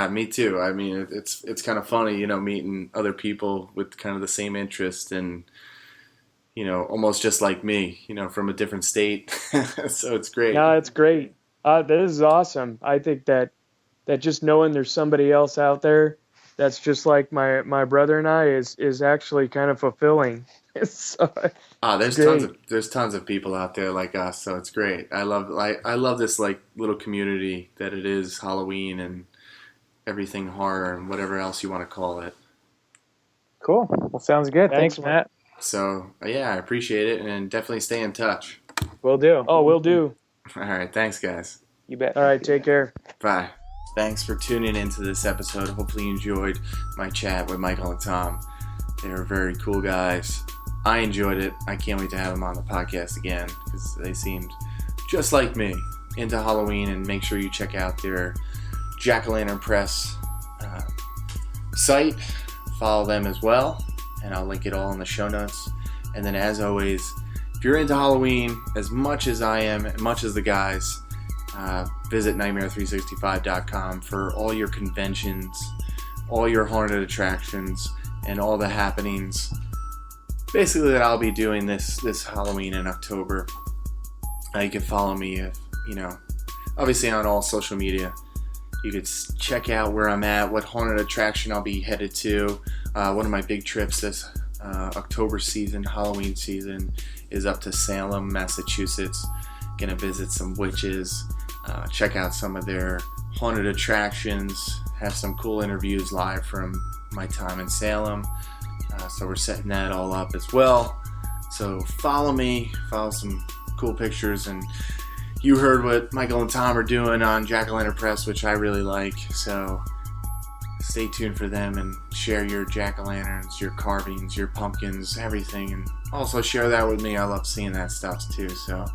Me too. I mean, it's kind of funny, meeting other people with kind of the same interest and, almost just like me, from a different state. So it's great. No, it's great. This is awesome. I think that just knowing there's somebody else out there that's just like my brother and I is actually kind of fulfilling. So, it's great. There's tons of people out there like us, so it's great. I love this like little community that it is Halloween and everything horror and whatever else you want to call it. Cool. Well, sounds good. Thanks, Excellent. Matt. So yeah, I appreciate it and definitely stay in touch. Will do. Oh, will do. All right, thanks guys. You bet. All right, take care. Bye. Thanks for tuning into this episode. Hopefully you enjoyed my chat with Michael and Tom. They were very cool guys. I enjoyed it. I can't wait to have them on the podcast again because they seemed just like me, into Halloween. And make sure you check out their Jack O' Lantern Press site. Follow them as well, and I'll link it all in the show notes. And then, as always, if you're into Halloween as much as I am, as much as the guys, visit nightmare365.com for all your conventions, all your haunted attractions, and all the happenings basically that I'll be doing this Halloween in October. You can follow me if obviously on all social media. You could check out where I'm at, what haunted attraction I'll be headed to. One of my big trips this October season, Halloween season, is up to Salem, Massachusetts. Gonna visit some witches, check out some of their haunted attractions, have some cool interviews live from my time in Salem. So we're setting that all up as well. So follow me, follow some cool pictures, and you heard what Michael and Tom are doing on Jack O' Lantern Press, which I really like. So stay tuned for them and share your jack-o'-lanterns, your carvings, your pumpkins, everything. And also share that with me. I love seeing that stuff too. So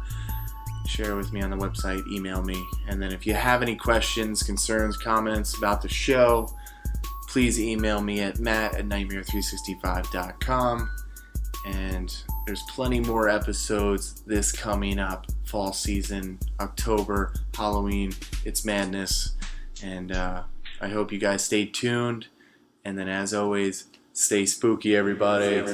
share it with me on the website, email me. And then if you have any questions, concerns, comments about the show, please email me at matt@nightmare365.com. And there's plenty more episodes this coming up. Fall season, October, Halloween, it's madness. And I hope you guys stay tuned. And then as always, stay spooky, everybody.